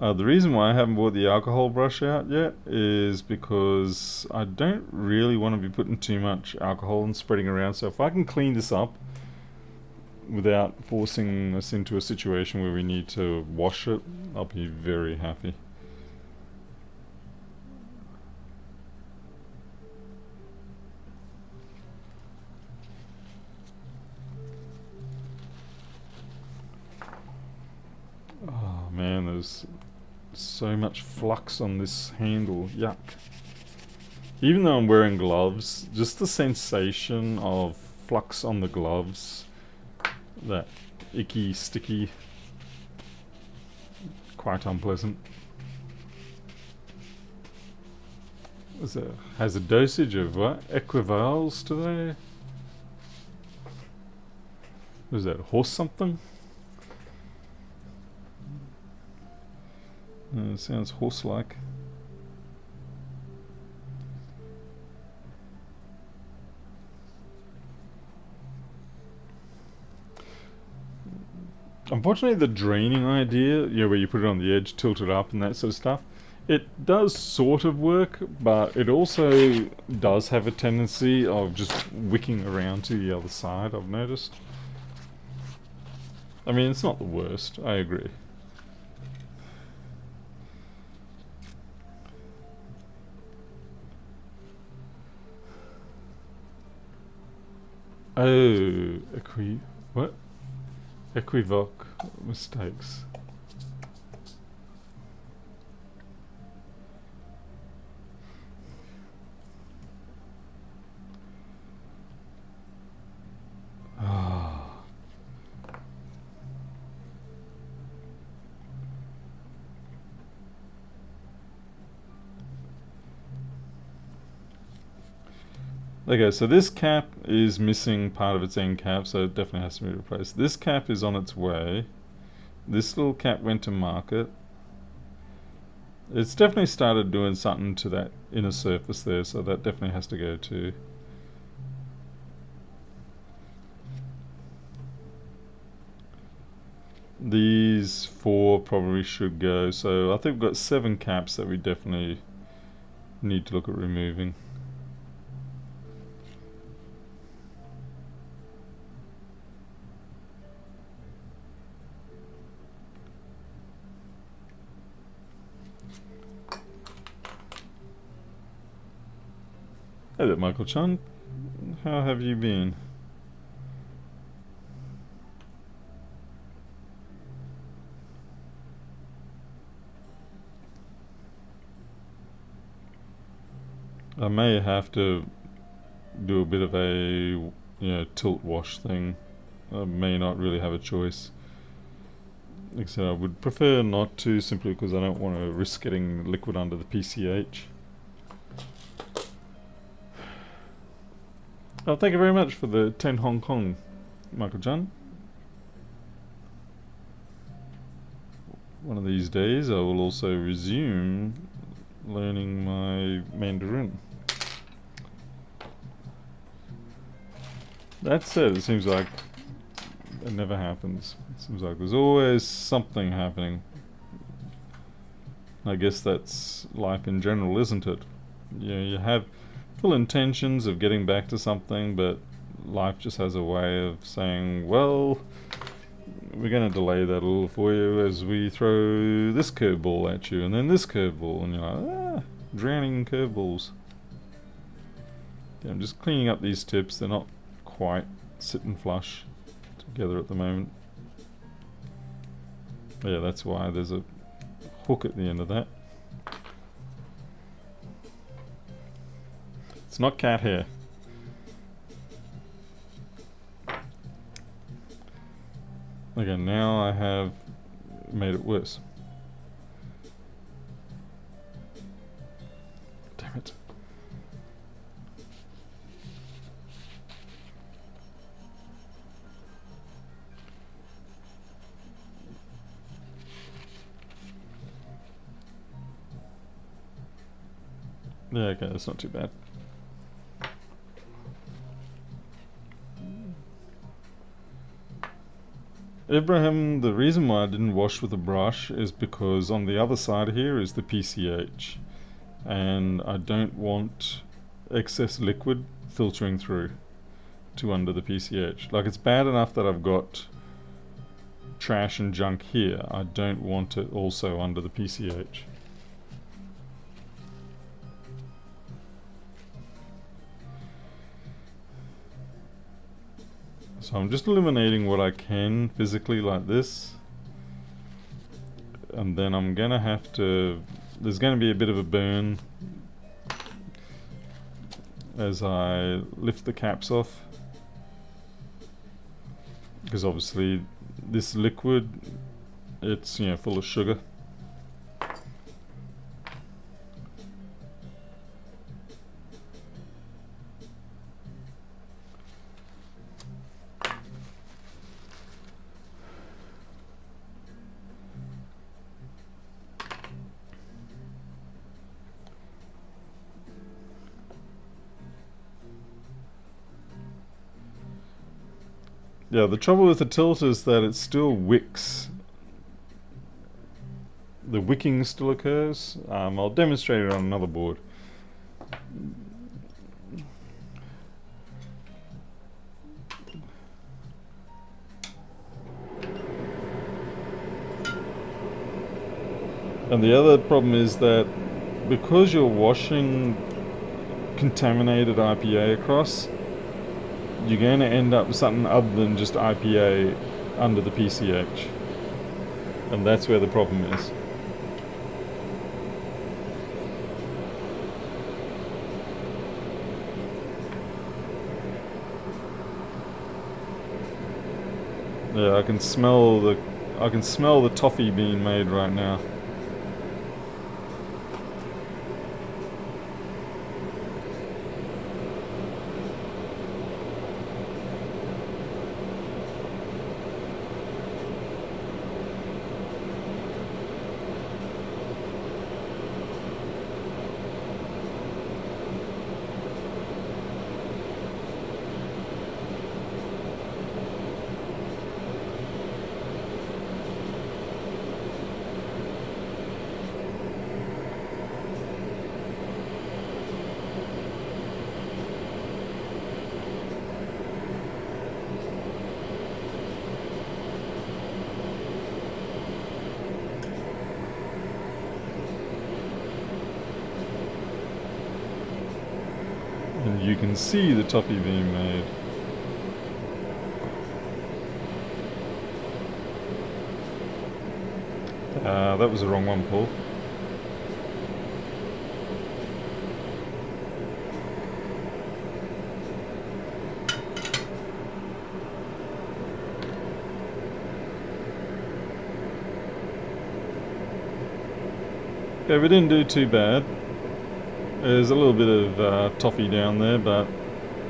The reason why I haven't brought the alcohol brush out yet is because I don't really want to be putting too much alcohol and spreading around. So if I can clean this up without forcing us into a situation where we need to wash it, I'll be very happy. Oh man, there's so much flux on this handle. Yuck. Even though I'm wearing gloves, just the sensation of flux on the gloves, that icky, sticky, quite unpleasant. Has a dosage of what? Equivals today? Was that horse something? Sounds horse-like. Unfortunately, the draining idea, you know, where you put it on the edge, tilt it up and that sort of stuff, it does sort of work, but it also does have a tendency of just wicking around to the other side, I've noticed. I mean, it's not the worst, I agree. Oh, what? Equivoque mistakes. Okay, so this cap is missing part of its end cap, so it definitely has to be replaced. This cap is on its way. This little cap went to market. It's definitely started doing something to that inner surface there, so that definitely has to go too. These 4 probably should go, so I think we've got 7 caps that we definitely need to look at removing. Hey there, Michael Chan. How have you been? I may have to do a bit of a tilt wash thing. I may not really have a choice. Like I said, I would prefer not to, simply because I don't want to risk getting liquid under the PCH. Oh, thank you very much for the 10 Hong Kong, Michael John. One of these days I will also resume learning my Mandarin. That said, it seems like it never happens. It seems like there's always something happening. I guess that's life in general, isn't it? You have full intentions of getting back to something, but life just has a way of saying, well, we're going to delay that a little for you as we throw this curveball at you, and then this curveball, and you're like, drowning in curveballs. Yeah, I'm just cleaning up these tips. They're not quite sitting flush together at the moment. But yeah, that's why there's a hook at the end of that. It's not cat hair. Okay, now I have made it worse. Damn it. Yeah, okay, that's not too bad. Ibrahim, the reason why I didn't wash with a brush is because on the other side here is the PCH, and I don't want excess liquid filtering through to under the PCH. Like, it's bad enough that I've got trash and junk here. I don't want it also under the PCH. So I'm just eliminating what I can physically like this, and then I'm gonna have to, there's gonna be a bit of a burn as I lift the caps off, because obviously this liquid, it's full of sugar. Yeah, the trouble with the tilt is that it still wicks. The wicking still occurs. I'll demonstrate it on another board. And the other problem is that because you're washing contaminated IPA across, you're going to end up with something other than just IPA under the PCH. And that's where the problem is. Yeah, I can smell the toffee being made right now. And you can see the toffee being made. That was the wrong one, Paul. Okay, we didn't do too bad. There's a little bit of toffee down there, but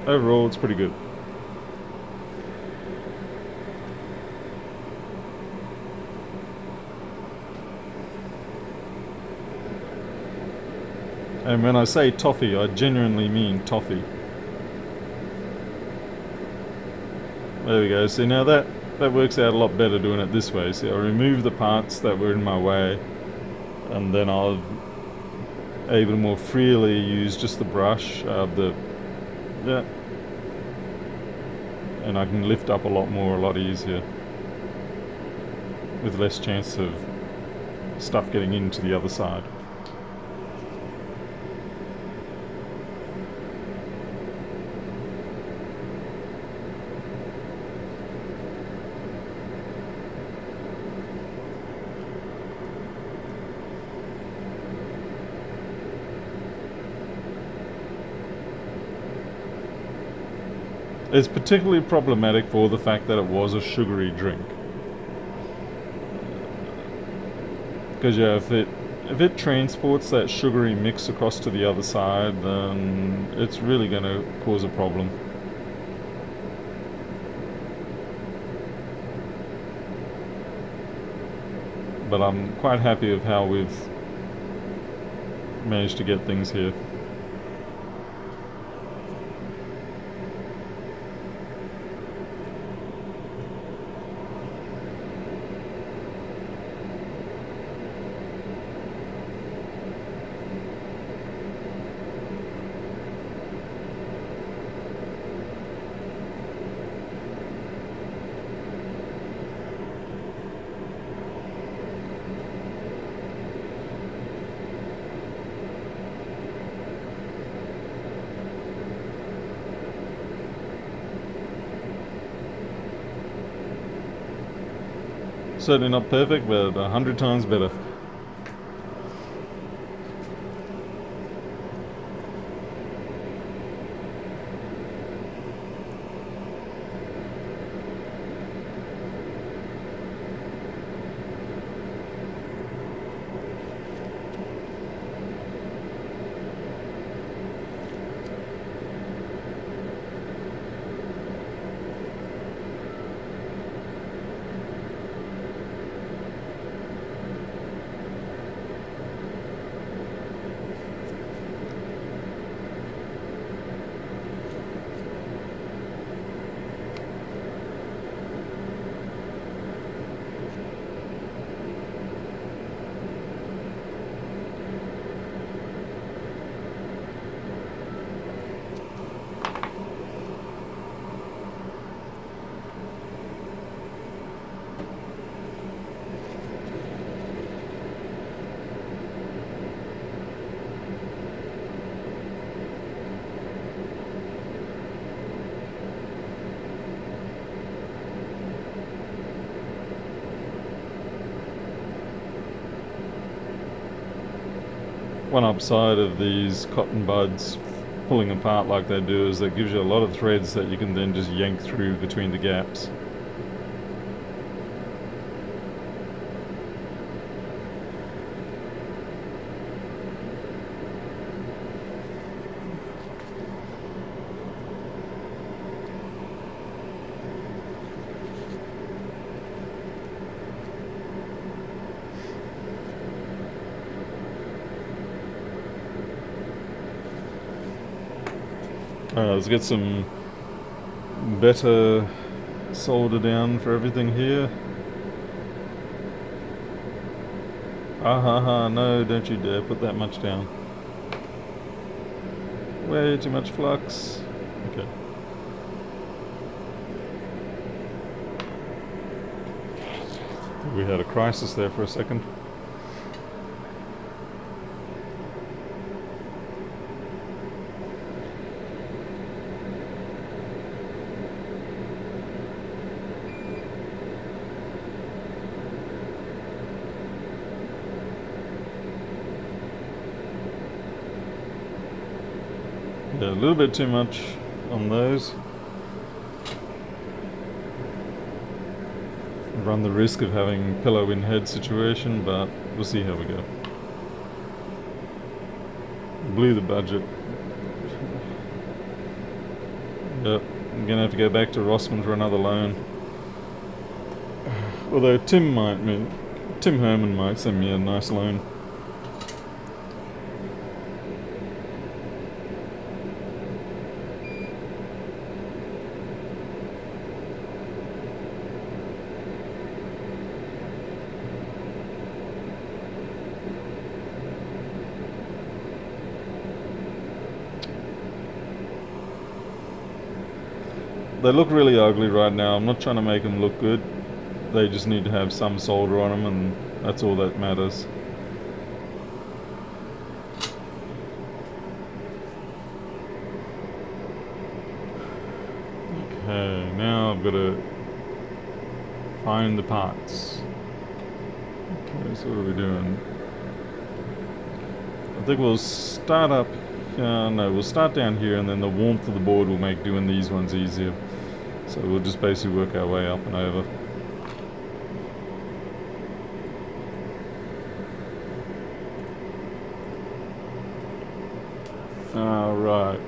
overall it's pretty good. And when I say toffee, I genuinely mean toffee. There we go. See, now that works out a lot better doing it this way. See, I remove the parts that were in my way, and then I'll able to more freely use just the brush, yeah, and I can lift up a lot more, a lot easier, with less chance of stuff getting into the other side. It's particularly problematic for the fact that it was a sugary drink. Because yeah, if it transports that sugary mix across to the other side, then it's really going to cause a problem. But I'm quite happy with how we've managed to get things here. Certainly not perfect, but 100 times better. One upside of these cotton buds pulling apart like they do is that gives you a lot of threads that you can then just yank through between the gaps. Alright, let's get some better solder down for everything here. No, don't you dare put that much down. Way too much flux. Okay. We had a crisis there for a second. Yeah, a little bit too much on those. Run the risk of having pillow in head situation, but we'll see how we go. Blew the budget. Yep, I'm gonna have to go back to Rossmann for another loan. Although Tim Herman might send me a nice loan. They look really ugly right now. I'm not trying to make them look good. They just need to have some solder on them, and that's all that matters. Okay, now I've got to find the parts. Okay, so what are we doing? I think we'll start up. No, we'll start down here, and then the warmth of the board will make doing these ones easier. So we'll just basically work our way up and over. Alright.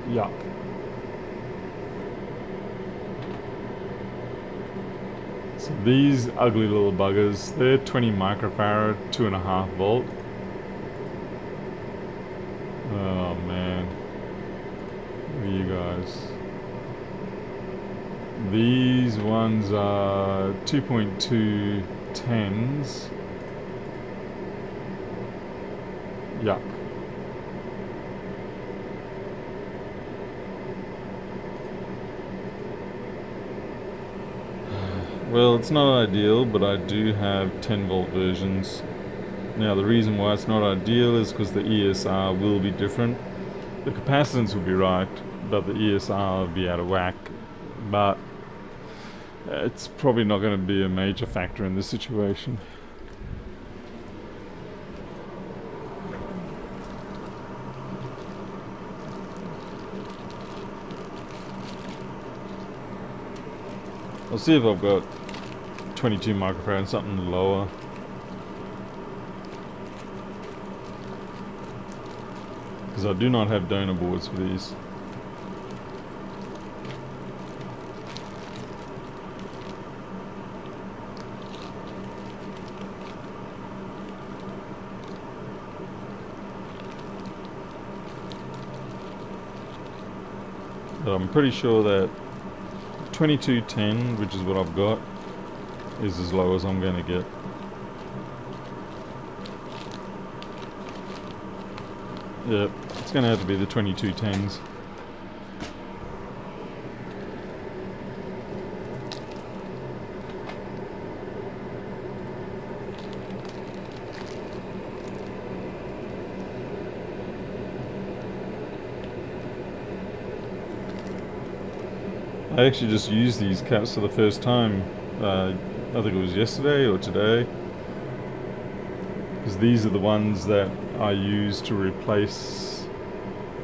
Yuck. So these ugly little buggers, they're 20 microfarad, 2.5 volt. Oh man. Look at you guys. These ones are 2.2 10s. Yuck. Well, it's not ideal, but I do have 10 volt versions. Now the reason why it's not ideal is because the ESR will be different. The capacitance will be right, but the ESR will be out of whack. But it's probably not going to be a major factor in this situation. I'll see if I've got 22 microfarad, something lower. Because I do not have donor boards for these. But I'm pretty sure that 2210, which is what I've got, is as low as I'm going to get. Yep, it's going to have to be the 2210s. I actually just used these caps for the first time. I think it was yesterday or today. Because these are the ones that I use to replace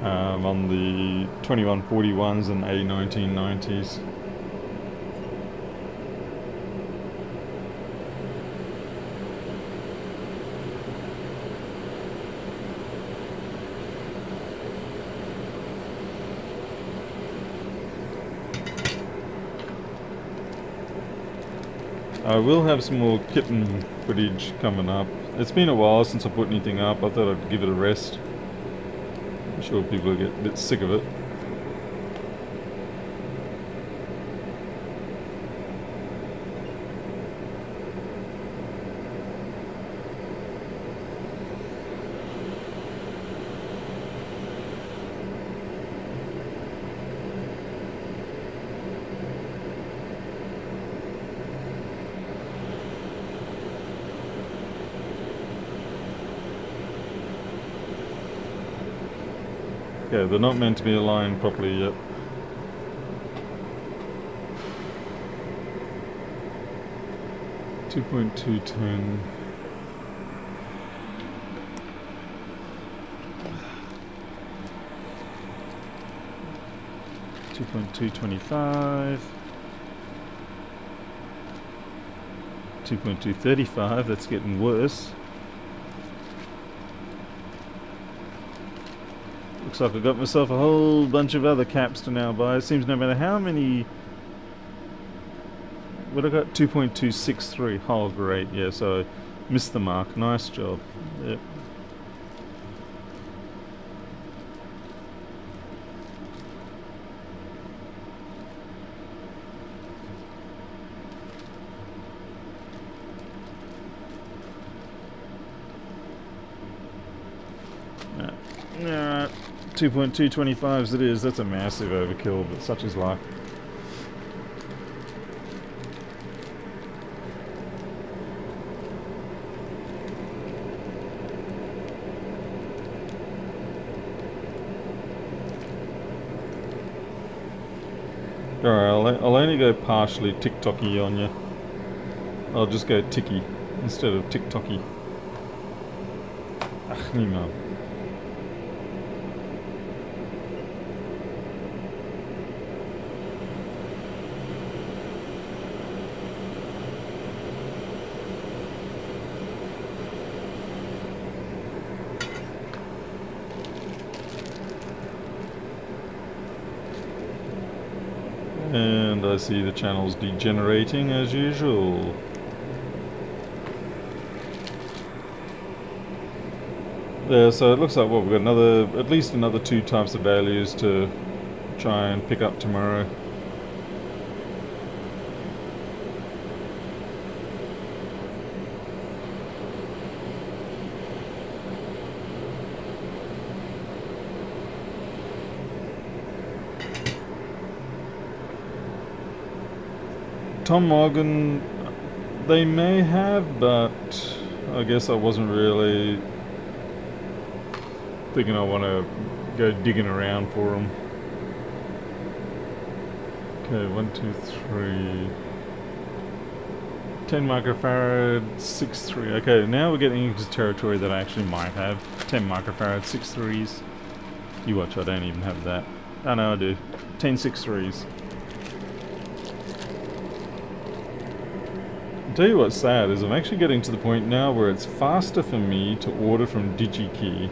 on the 2141s and A1990s. I will have some more kitten footage coming up. It's been a while since I put anything up. I thought I'd give it a rest. I'm sure people will get a bit sick of it. Okay, they're not meant to be aligned properly yet. $2.210. $2.225. $2.235. That's getting worse. Looks like I've got myself a whole bunch of other caps to now buy. It seems no matter how many... What I got? 2.263. Oh, great. Yeah, so I missed the mark. Nice job. Yep. Alright. 2.225s it is. That's a massive overkill, but such is life. Alright, I'll only go partially TikTok-y on you. I'll just go ticky instead of TikTok-y. Ach, niemand. And I see the channels degenerating as usual. Yeah, so it looks like we've got at least another 2 types of values to try and pick up tomorrow. Tom Morgan, they may have, but I guess I wasn't really thinking I want to go digging around for them. Okay, 1, 2, 3. 10 microfarad, 6.3. Okay, now we're getting into territory that I actually might have. 10 microfarad, 6.3s. You watch, I don't even have that. Oh no, I do. 10 6.3s. I'll tell you what's sad is I'm actually getting to the point now where it's faster for me to order from DigiKey.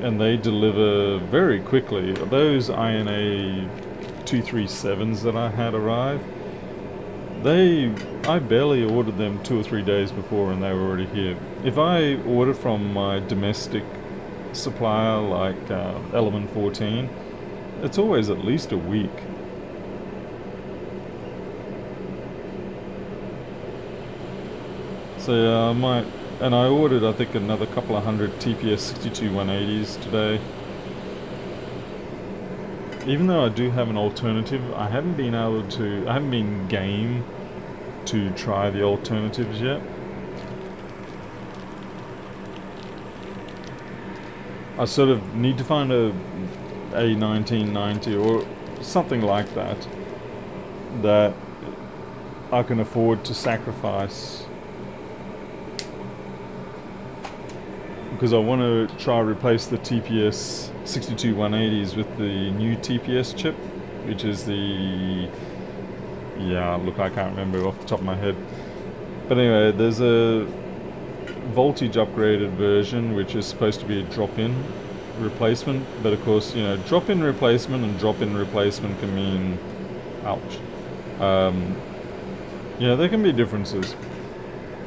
And they deliver very quickly. Those INA 237s that I had arrive, I barely ordered them 2 or 3 days before and they were already here. If I order from my domestic supplier like Element 14, it's always at least a week. So yeah, I might, and I ordered I think another couple of hundred TPS 62 180s today. Even though I do have an alternative, I haven't been game to try the alternatives yet. I sort of need to find a 1990 or something like that that I can afford to sacrifice, because I want to try replace the TPS 62 180s with the new TPS chip, which is the, yeah, look, I can't remember off the top of my head. But anyway, there's a voltage upgraded version which is supposed to be a drop-in replacement, but of course, you know, drop-in replacement and drop-in replacement can mean ouch. Yeah, there can be differences.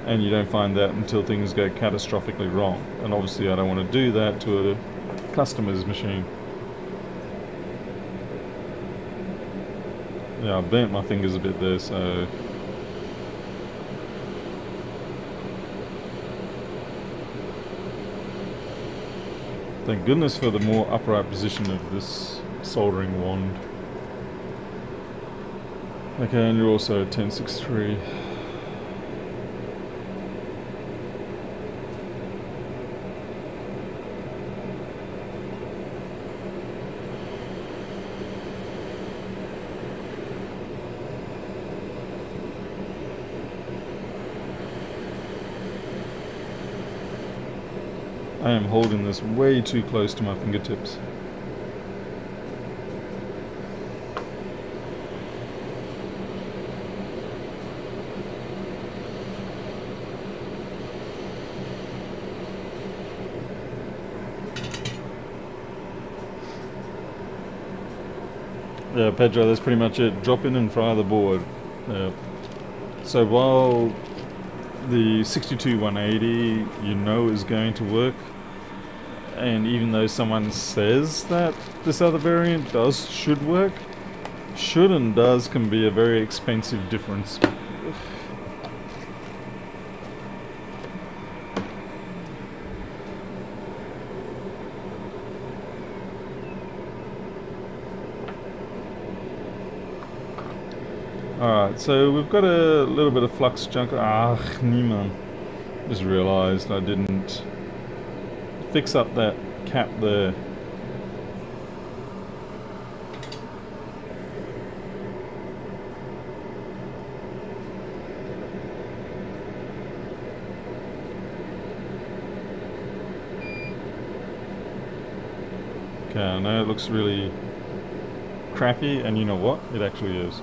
and you don't find that until things go catastrophically wrong. And obviously I don't want to do that to a customer's machine. Yeah, I burnt my fingers a bit there, so... Thank goodness for the more upright position of this soldering wand. Okay, and you're also 1063. I am holding this way too close to my fingertips. Yeah, Pedro, that's pretty much it. Drop in and fry the board. So while the 62180 you know is going to work, and even though someone says that this other variant should work, should and does can be a very expensive difference. Alright, so we've got a little bit of flux junk. Niemand. Just realised I didn't fix up that cap there. Okay, I know it looks really crappy, and you know what? It actually is.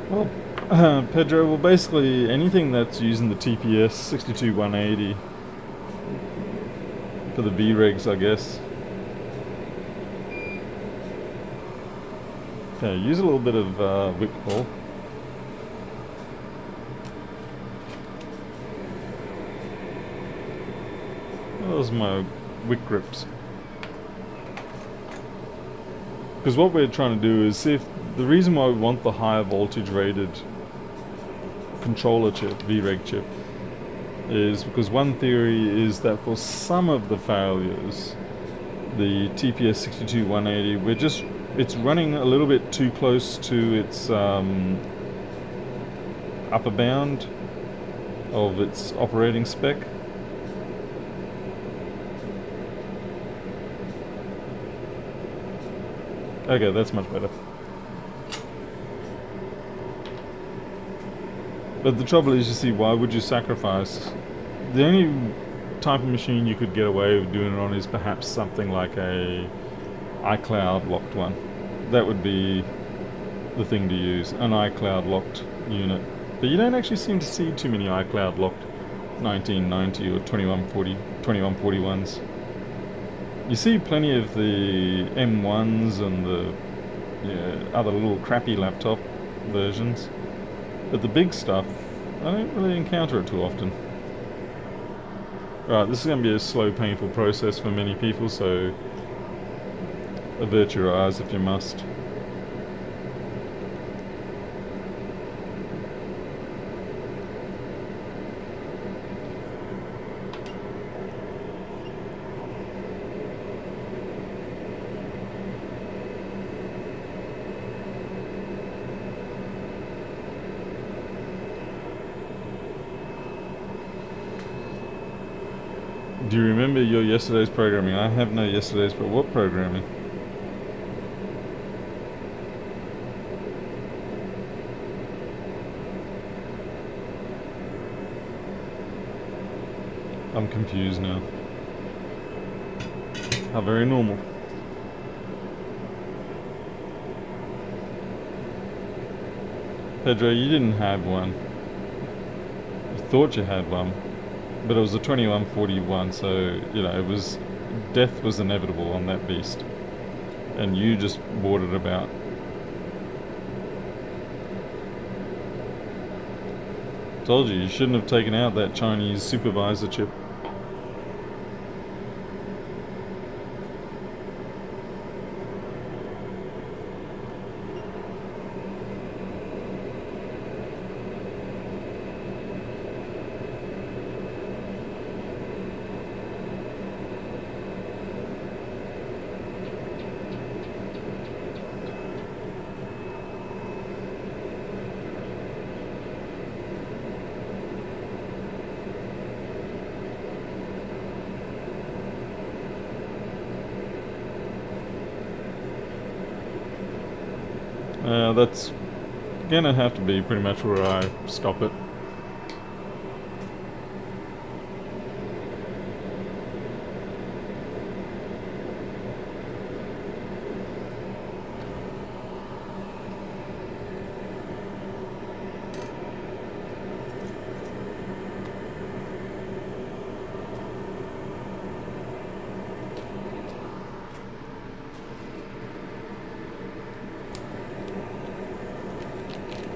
Well, Pedro, well basically anything that's using the TPS 62180 for the V-regs, I guess. Okay, use a little bit of wick pull. Those are my wick grips. Because what we're trying to do is see if the reason why we want the higher voltage rated controller chip, VREG chip, is because one theory is that for some of the failures, the TPS 62180, it's running a little bit too close to its upper bound of its operating spec. Okay, that's much better. But the trouble is, you see, why would you sacrifice? The only type of machine you could get away with doing it on is perhaps something like a iCloud locked one. That would be the thing to use, an iCloud locked unit. But you don't actually seem to see too many iCloud locked 1990 or 2141s. You see plenty of the M1s and the other little crappy laptop versions. But the big stuff, I don't really encounter it too often. Right, this is going to be a slow, painful process for many people, so avert your eyes if you must. Do you remember your yesterday's programming? I have no yesterdays, but what programming? I'm confused now. How very normal. Pedro, you didn't have one. You thought you had one, but it was a 2141, so, you know, it was... Death was inevitable on that beast. And you just brought it about. Told you shouldn't have taken out that Chinese supervisor chip. That's gonna have to be pretty much where I stop it.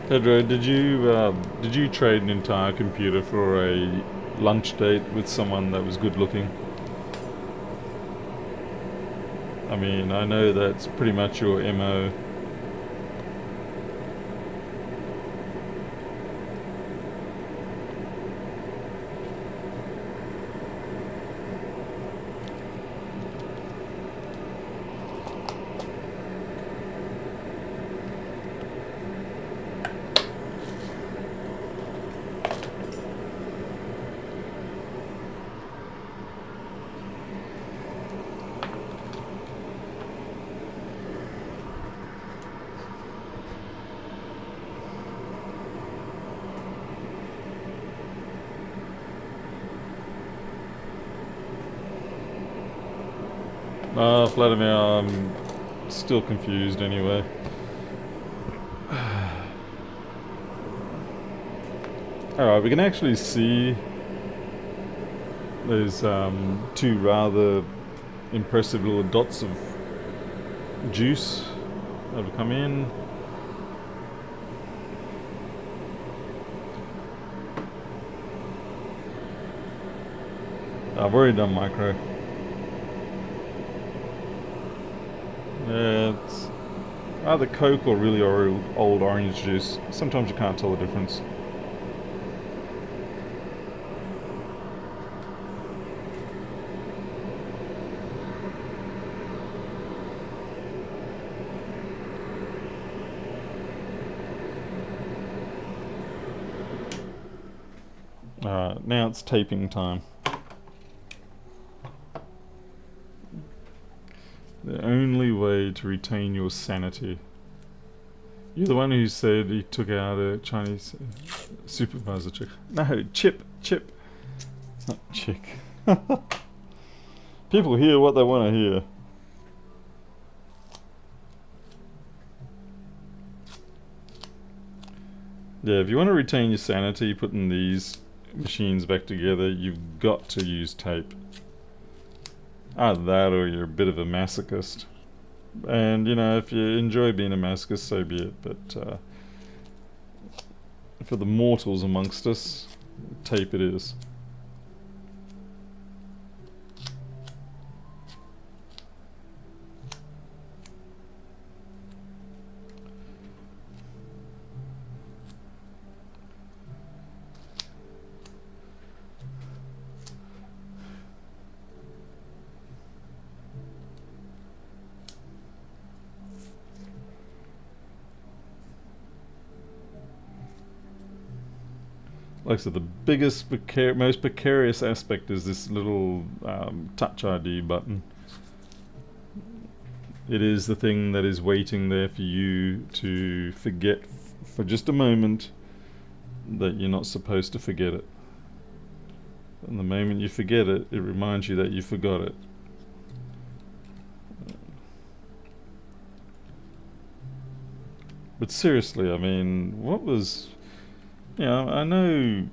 Pedro, did you trade an entire computer for a lunch date with someone that was good looking? I mean, I know that's pretty much your MO. Vladimir, I'm still confused anyway. Alright, we can actually see there's two rather impressive little dots of juice that have come in. I've already done micro. Yeah, it's either Coke or really old orange juice. Sometimes you can't tell the difference. Now it's taping time. The only way to retain your sanity. You're the one who said he took out a Chinese supervisor chick. No, chip. Not chick. People hear what they want to hear. Yeah, if you want to retain your sanity putting these machines back together, you've got to use tape. Either that or you're a bit of a masochist. And, you know, if you enjoy being a masochist, so be it. But for the mortals amongst us, tape it is. Like I said, the biggest, most precarious aspect is this little Touch ID button. It is the thing that is waiting there for you to forget for just a moment that you're not supposed to forget it. And the moment you forget it, it reminds you that you forgot it. But seriously, I mean, what was... You know, I know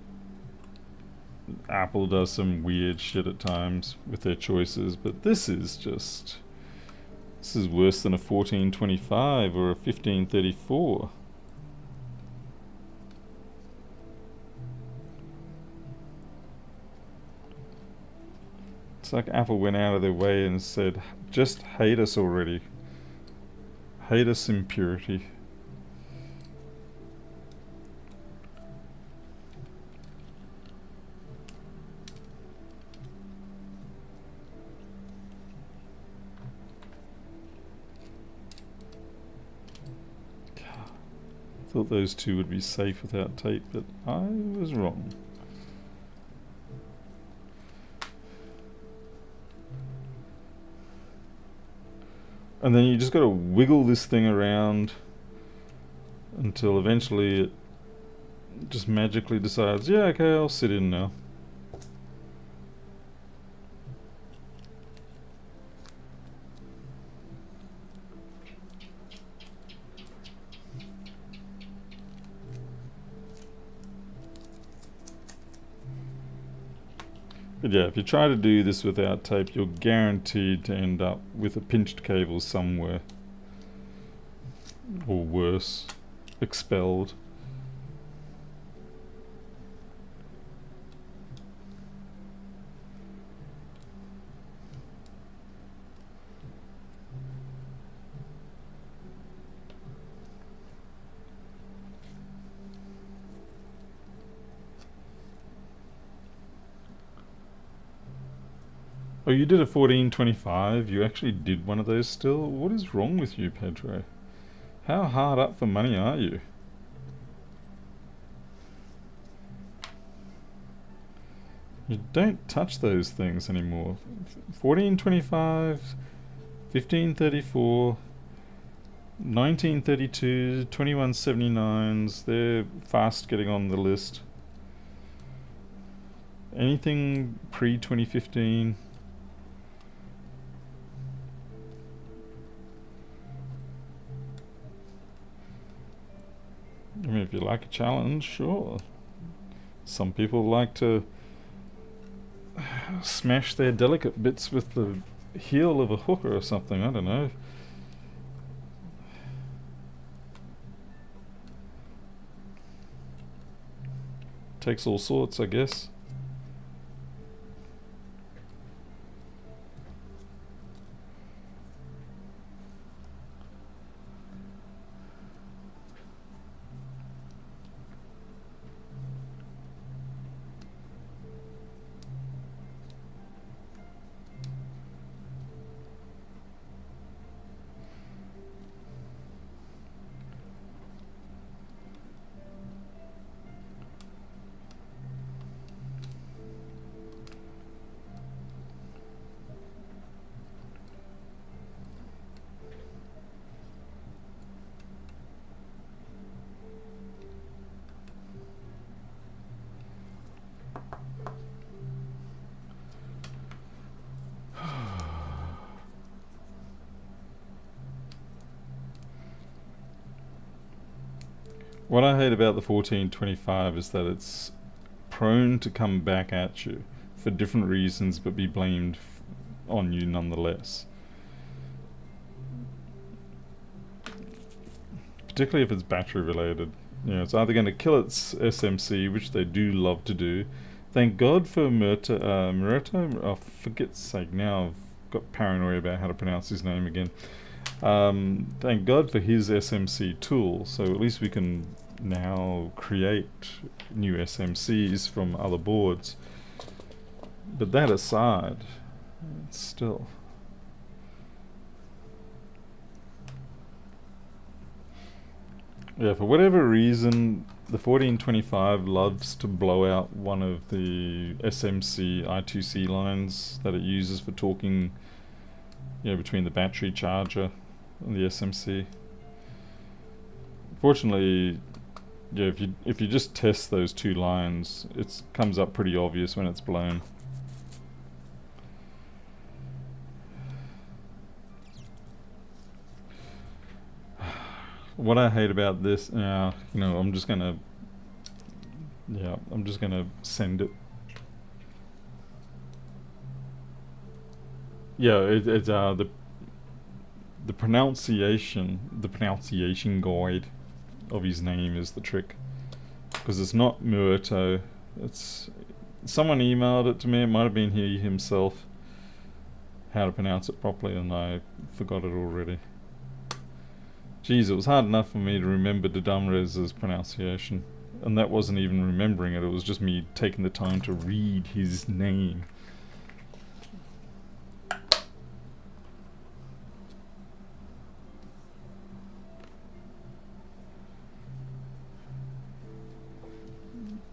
Apple does some weird shit at times with their choices, but this is just... This is worse than a 1425 or a 1534. It's like Apple went out of their way and said, just hate us already. Hate us in purity. Thought those two would be safe without tape, but I was wrong. And then you just got to wiggle this thing around until eventually it just magically decides, yeah, okay, I'll sit in now. But yeah, if you try to do this without tape, you're guaranteed to end up with a pinched cable somewhere. Or worse, expelled. Oh, you did a 1425? You actually did one of those still? What is wrong with you, Pedro? How hard up for money are you? You don't touch those things anymore. 1425, 1534, 1932, 2179s, they're fast getting on the list. Anything pre-2015... I mean, if you like a challenge, sure. Some people like to smash their delicate bits with the heel of a hooker or something, I don't know. Takes all sorts, I guess. What I hate about the 1425 is that it's prone to come back at you for different reasons but be blamed on you nonetheless. Particularly if it's battery related. You know, it's either going to kill its SMC, which they do love to do. Thank God for Murata. Oh, for God's sake, now I've got paranoia about how to pronounce his name again. Thank God for his SMC tool, so at least we can now create new SMCs from other boards. But that aside, it's still... Yeah, for whatever reason, the 1425 loves to blow out one of the SMC I2C lines that it uses for talking, you know, between the battery charger and the SMC. Fortunately, yeah, if you just test those two lines, it comes up pretty obvious when it's blown. What I hate about this, you know, I'm just gonna send it. Yeah, it's the pronunciation guide of his name is the trick, because it's not Muerto. It's someone emailed it to me. It might have been he himself. How to pronounce it properly, and I forgot it already. Geez, it was hard enough for me to remember Dodamrez's pronunciation, and that wasn't even remembering it. It was just me taking the time to read his name.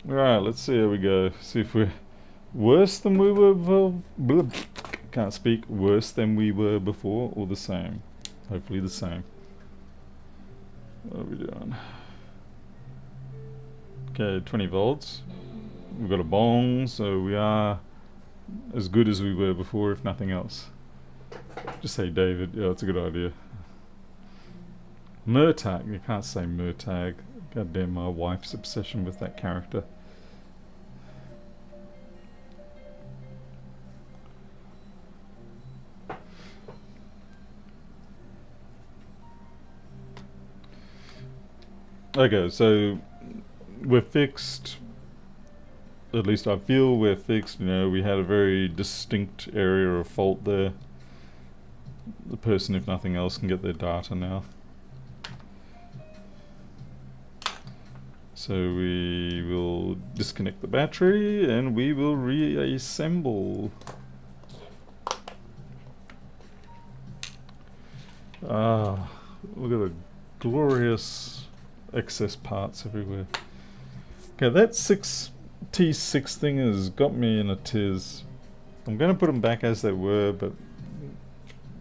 Alright, let's see how we go. See if we're worse than we were can't speak. Worse than we were before, or the same. Hopefully the same. What are we doing? Okay, 20 volts. We've got a bong, so we are as good as we were before, if nothing else. Just say David. Yeah, that's a good idea. Murtag. You can't say Murtag. Goddamn, my wife's obsession with that character. Okay, so we're fixed. At least I feel we're fixed. You know, we had a very distinct area of fault there. The person, if nothing else, can get their data now. So we will disconnect the battery and we will reassemble. Ah, look at the glorious excess parts everywhere. Okay, that T6 thing has got me in a tiz. I'm going to put them back as they were, but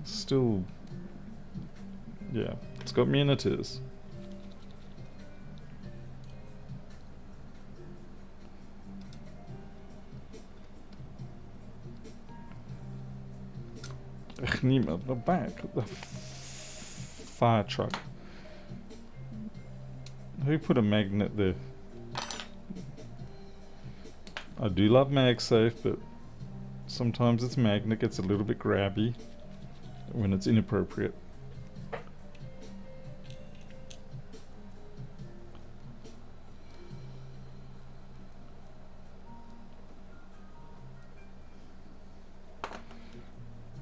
still, yeah, it's got me in a tiz. Niemand, the back, the fire truck. Who put a magnet there? I do love MagSafe, but sometimes its magnet gets a little bit grabby when it's inappropriate.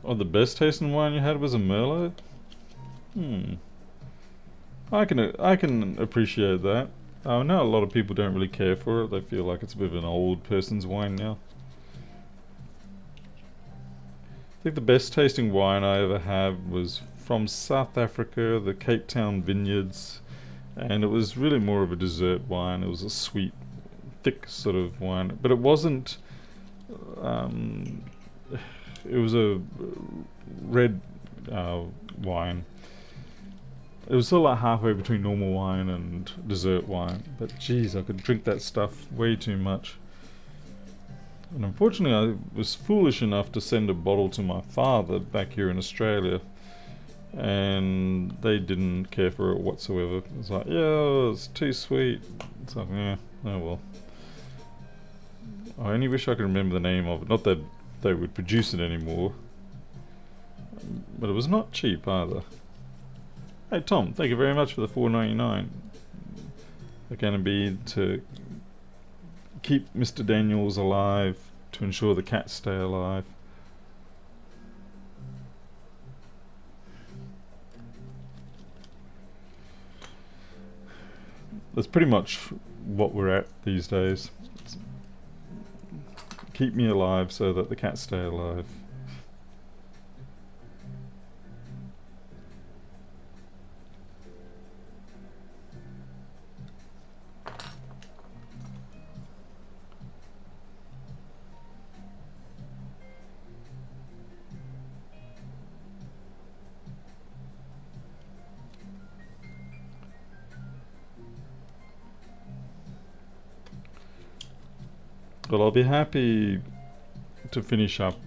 Oh, the best tasting wine you had was a Merlot? I can appreciate that. I know a lot of people don't really care for it. They feel like it's a bit of an old person's wine now. I think the best tasting wine I ever had was from South Africa, the Cape Town vineyards, and it was really more of a dessert wine. It was a sweet, thick sort of wine, but it wasn't. It was a red wine. It was sort of like halfway between normal wine and dessert wine. But geez, I could drink that stuff way too much. And unfortunately, I was foolish enough to send a bottle to my father back here in Australia. And they didn't care for it whatsoever. It was like, yeah, it's too sweet. It's like, yeah, oh well. I only wish I could remember the name of it. Not that they would produce it anymore. But it was not cheap either. Hey Tom, thank you very much for the $4.99. They're going to be to keep Mr. Daniels alive, to ensure the cats stay alive. That's pretty much what we're at these days. Keep me alive so that the cats stay alive. Well, I'll be happy to finish up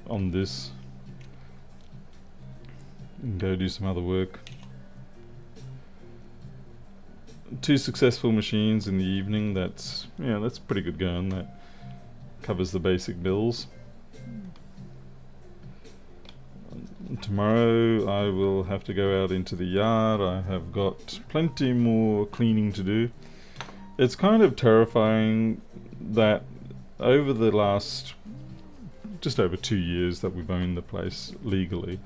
on this and go do some other work. 2 successful machines in the evening. That's, yeah, that's pretty good going. That covers the basic bills. Tomorrow I will have to go out into the yard. I have got plenty more cleaning to do. It's kind of terrifying that over the last just over 2 years that we've owned the place legally,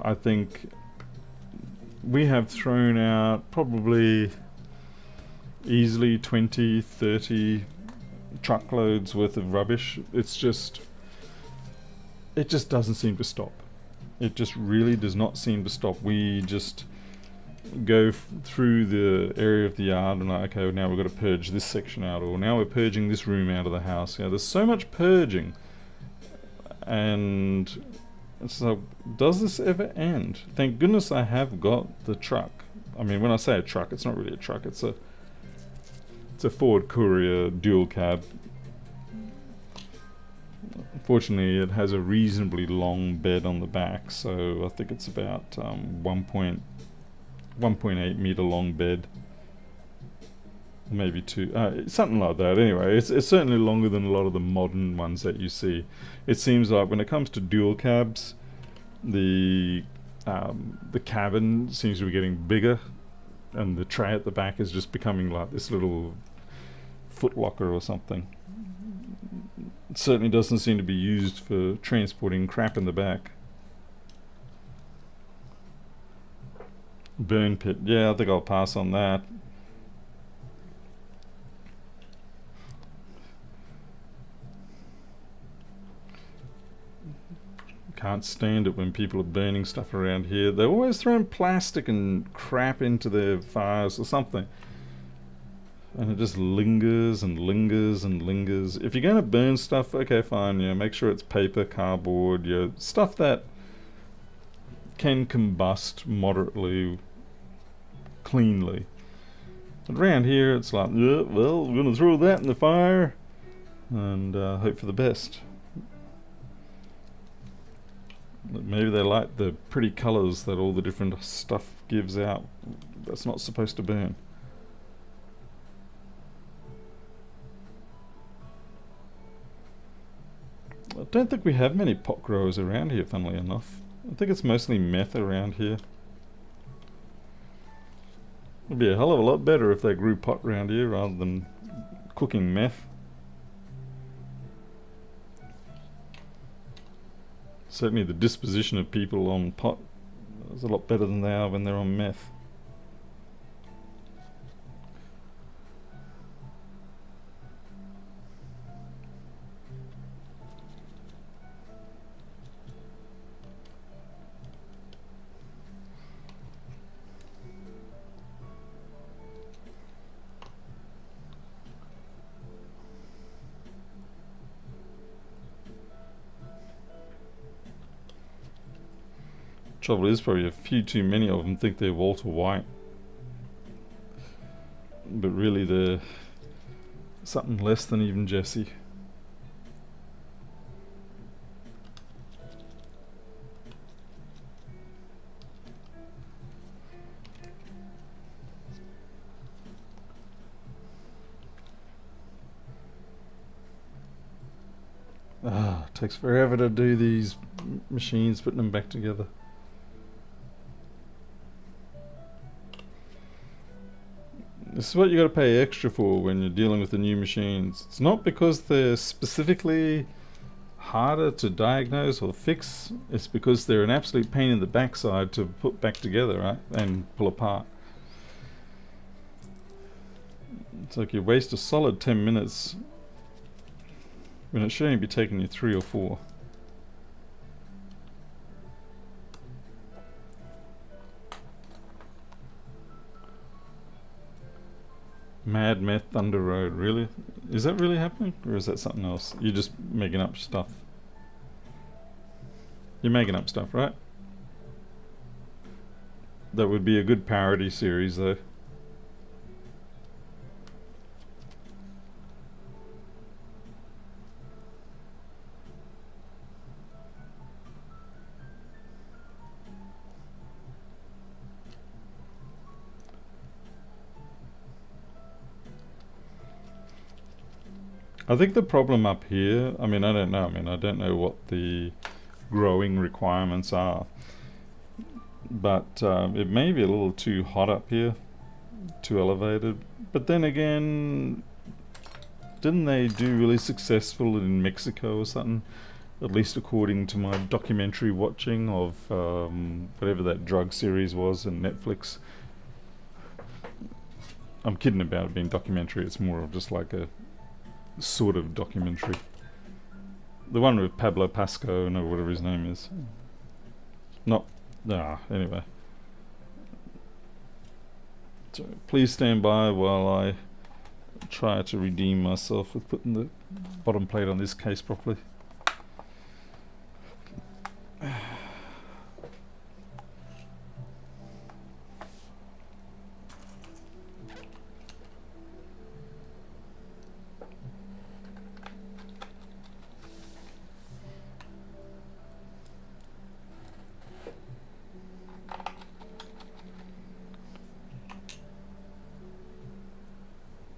I think we have thrown out probably easily 20, 30 truckloads worth of rubbish. It just doesn't seem to stop. It just really does not seem to stop. We just go through the area of the yard and like, okay, now we've got to purge this section out, or now we're purging this room out of the house. There's so much purging, and it's like, does this ever end? Thank goodness I have got the truck. I mean, when I say a truck, it's not really a truck. It's a Ford Courier dual cab. Fortunately, it has a reasonably long bed on the back, so I think it's about 1.8 meter long bed, maybe 2, something like that. Anyway, it's certainly longer than a lot of the modern ones that you see. It seems like when it comes to dual cabs, the cabin seems to be getting bigger, and the tray at the back is just becoming like this little footlocker or something. It certainly doesn't seem to be used for transporting crap in the back. Burn pit. Yeah, I think I'll pass on that. Can't stand it when people are burning stuff around here. They're always throwing plastic and crap into their fires or something. And it just lingers and lingers and lingers. If you're going to burn stuff, okay, fine, make sure it's paper, cardboard, stuff that can combust moderately cleanly. But around here, it's like, well, we're going to throw that in the fire and hope for the best. Maybe they like the pretty colours that all the different stuff gives out. That's not supposed to burn. I don't think we have many pot growers around here, funnily enough. I think it's mostly meth around here. It'd be a hell of a lot better if they grew pot around here rather than cooking meth. Certainly the disposition of people on pot is a lot better than they are when they're on meth. Trouble is, probably a few too many of them think they're Walter White, but really they're something less than even Jesse. It takes forever to do these machines, putting them back together. This is what you got to pay extra for when you're dealing with the new machines. It's not because they're specifically harder to diagnose or fix. It's because they're an absolute pain in the backside to put back together, right? And pull apart. It's like you waste a solid 10 minutes when it should only be taking you 3 or 4. Mad Meth Thunder Road, really? Is that really happening? Or is that something else? You're just making up stuff. You're making up stuff, right? That would be a good parody series, though. I think the problem up here, I mean, I don't know. I mean, I don't know what the growing requirements are, but it may be a little too hot up here, too elevated. But then again, didn't they do really successful in Mexico or something? At least according to my documentary watching of whatever that drug series was on Netflix. I'm kidding about it being documentary. It's more of just like a sort of documentary. The one with Pablo Pasco, or whatever his name is. Anyway. So please stand by while I try to redeem myself with putting the bottom plate on this case properly.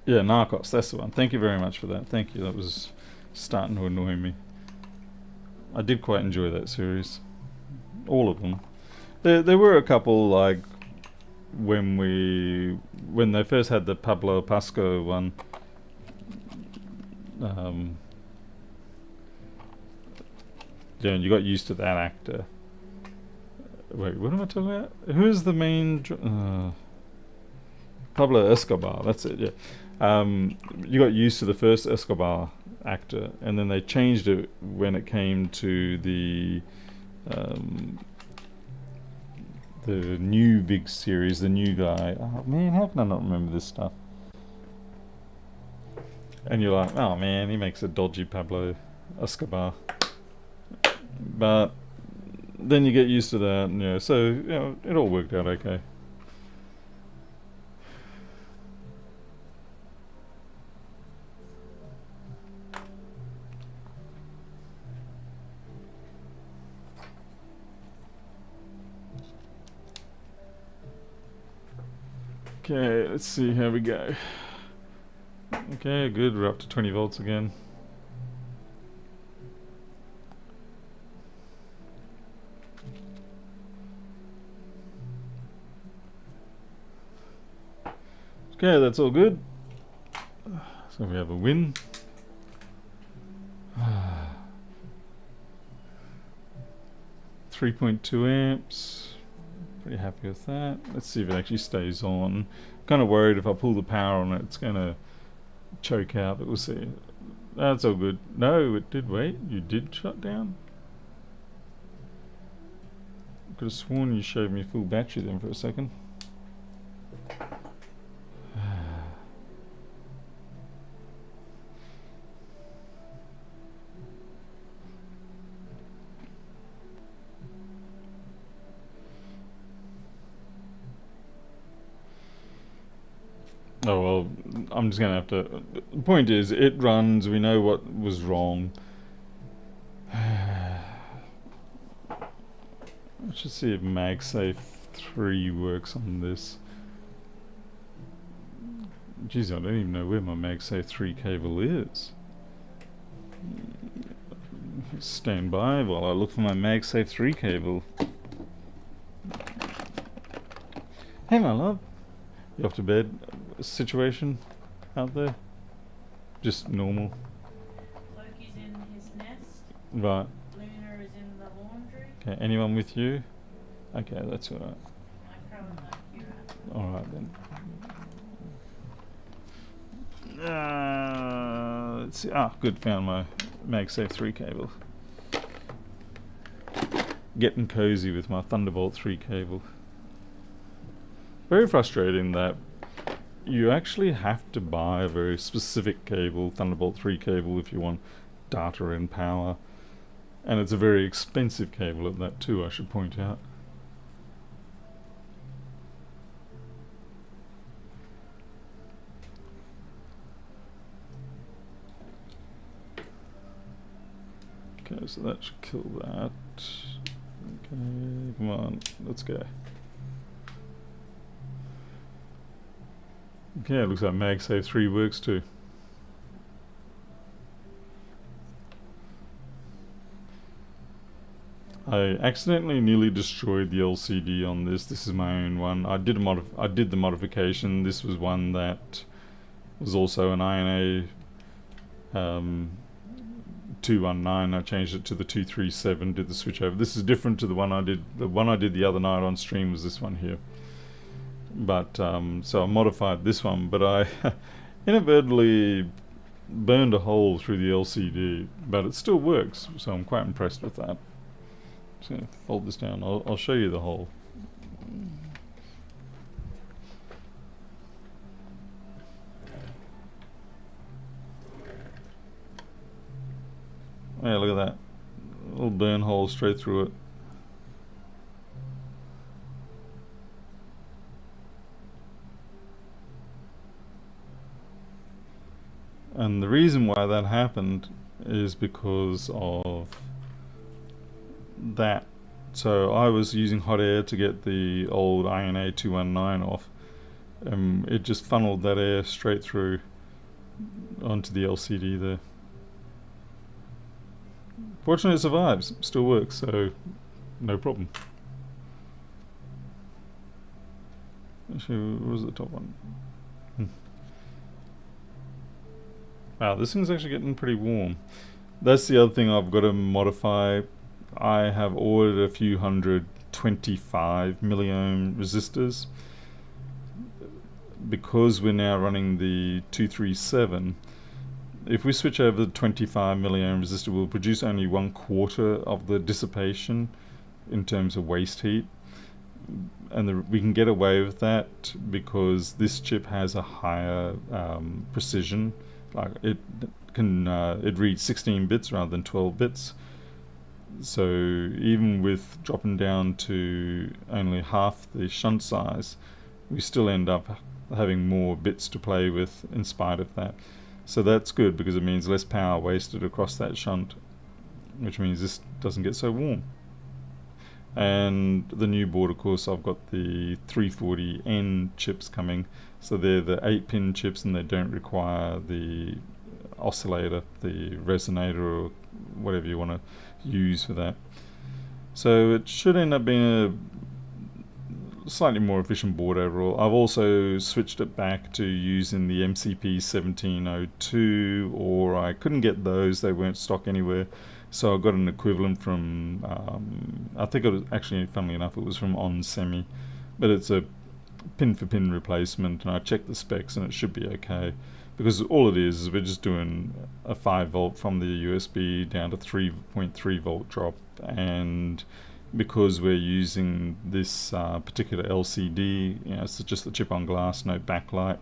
Yeah, Narcos, that's the one. Thank you very much for that. Thank you. That was starting to annoy me. I did quite enjoy that series. All of them. There were a couple, like, when they first had the Pablo Pasco one, yeah, and you got used to that actor. Wait, what am I talking about? Who's the main... Pablo Escobar, that's it, yeah. You got used to the first Escobar actor, and then they changed it when it came to the new big series, the new guy. Oh man, how can I not remember this stuff? And you're like, oh man, he makes a dodgy Pablo Escobar. But then you get used to that, and yeah, so it all worked out okay. Okay, let's see how we go. Okay, good, we're up to 20 volts again. Okay, that's all good. So we have a win. 3.2 amps. Pretty happy with that. Let's see if it actually stays on. Kind of worried if I pull the power on it, it's going to choke out, but we'll see. That's all good. No, it did wait. You did shut down? Could have sworn you showed me full battery then for a second. Oh well, I'm just gonna have to... The point is, it runs, we know what was wrong. Let's just see if MagSafe 3 works on this. Geez, I don't even know where my MagSafe 3 cable is. Stand by while I look for my MagSafe 3 cable. Hey my love, you off to bed? Situation out there? Just normal? Loki's in his nest. Right. Luna is in the laundry. Okay, anyone with you? Okay, that's alright. I probably like you. Alright then. Let's see. Ah, good, found my MagSafe 3 cable. Getting cozy with my Thunderbolt 3 cable. Very frustrating that you actually have to buy a very specific cable, Thunderbolt 3 cable, if you want data and power. And it's a very expensive cable at that too, I should point out. Okay, so that should kill that. Okay, come on, let's go. Okay, it looks like MagSafe 3 works too. I accidentally nearly destroyed the LCD on this. This is my own one. I did the modification. This was one that was also an INA 219. I changed it to the 237. Did the switch over. This is different to the one I did. The one I did the other night on stream was this one here. But so I modified this one, but I inadvertently burned a hole through the LCD, but it still works. So I'm quite impressed with that. Just going to fold this down. I'll show you the hole. Yeah, look at that. Little burn hole straight through it. And the reason why that happened is because of that. So I was using hot air to get the old INA 219 off. It just funneled that air straight through onto the LCD there. Fortunately it survives, still works, so no problem. Actually, what was the top one? Wow, this thing's actually getting pretty warm. That's the other thing I've got to modify. I have ordered a few hundred 25 milliohm resistors. Because we're now running the 237, if we switch over the 25 milliohm resistor, we'll produce only 1/4 of the dissipation in terms of waste heat. And we can get away with that because this chip has a higher precision. Like it reads 16 bits rather than 12 bits. So even with dropping down to only half the shunt size, we still end up having more bits to play with in spite of that. So that's good because it means less power wasted across that shunt, which means this doesn't get so warm. And the new board, of course, I've got the 340N chips coming, so they're the 8-pin chips and they don't require the oscillator, the resonator, or whatever you want to use for that. So it should end up being a slightly more efficient board overall. I've also switched it back to using the MCP 1702, or I couldn't get those, they weren't stock anywhere. So I got an equivalent from, I think it was actually, funnily enough, it was from onsemi, but it's a pin for pin replacement, and I checked the specs and it should be okay, because all it is we're just doing a 5 volt from the USB down to 3.3 volt drop, and because we're using this particular LCD, you know, it's just the chip on glass, no backlight,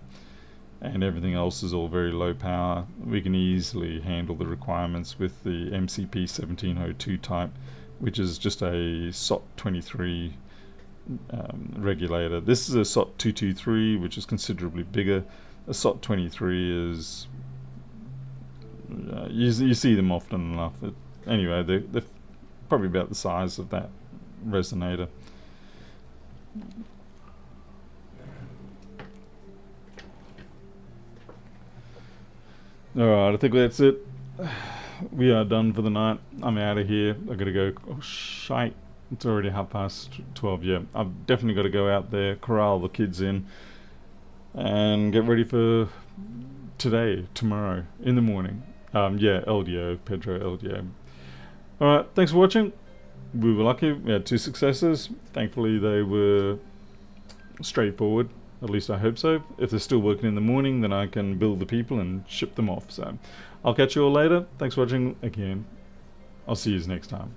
and everything else is all very low power, we can easily handle the requirements with the MCP 1702 type, which is just a SOT23 regulator. This is a SOT223, which is considerably bigger. A SOT23 is you see them often enough. Anyway, they're probably about the size of that resonator. Alright, I think that's it. We are done for the night. I'm out of here. I gotta go. Oh, shite. It's already 12:30. Yeah, I've definitely got to go out there, corral the kids in, and get ready for tomorrow, in the morning. Yeah, LDO, Pedro LDO. Alright, thanks for watching. We were lucky. We had 2 successes. Thankfully, they were straightforward. At least I hope so. If they're still working in the morning, then I can build the people and ship them off. So I'll catch you all later. Thanks for watching again. I'll see you next time.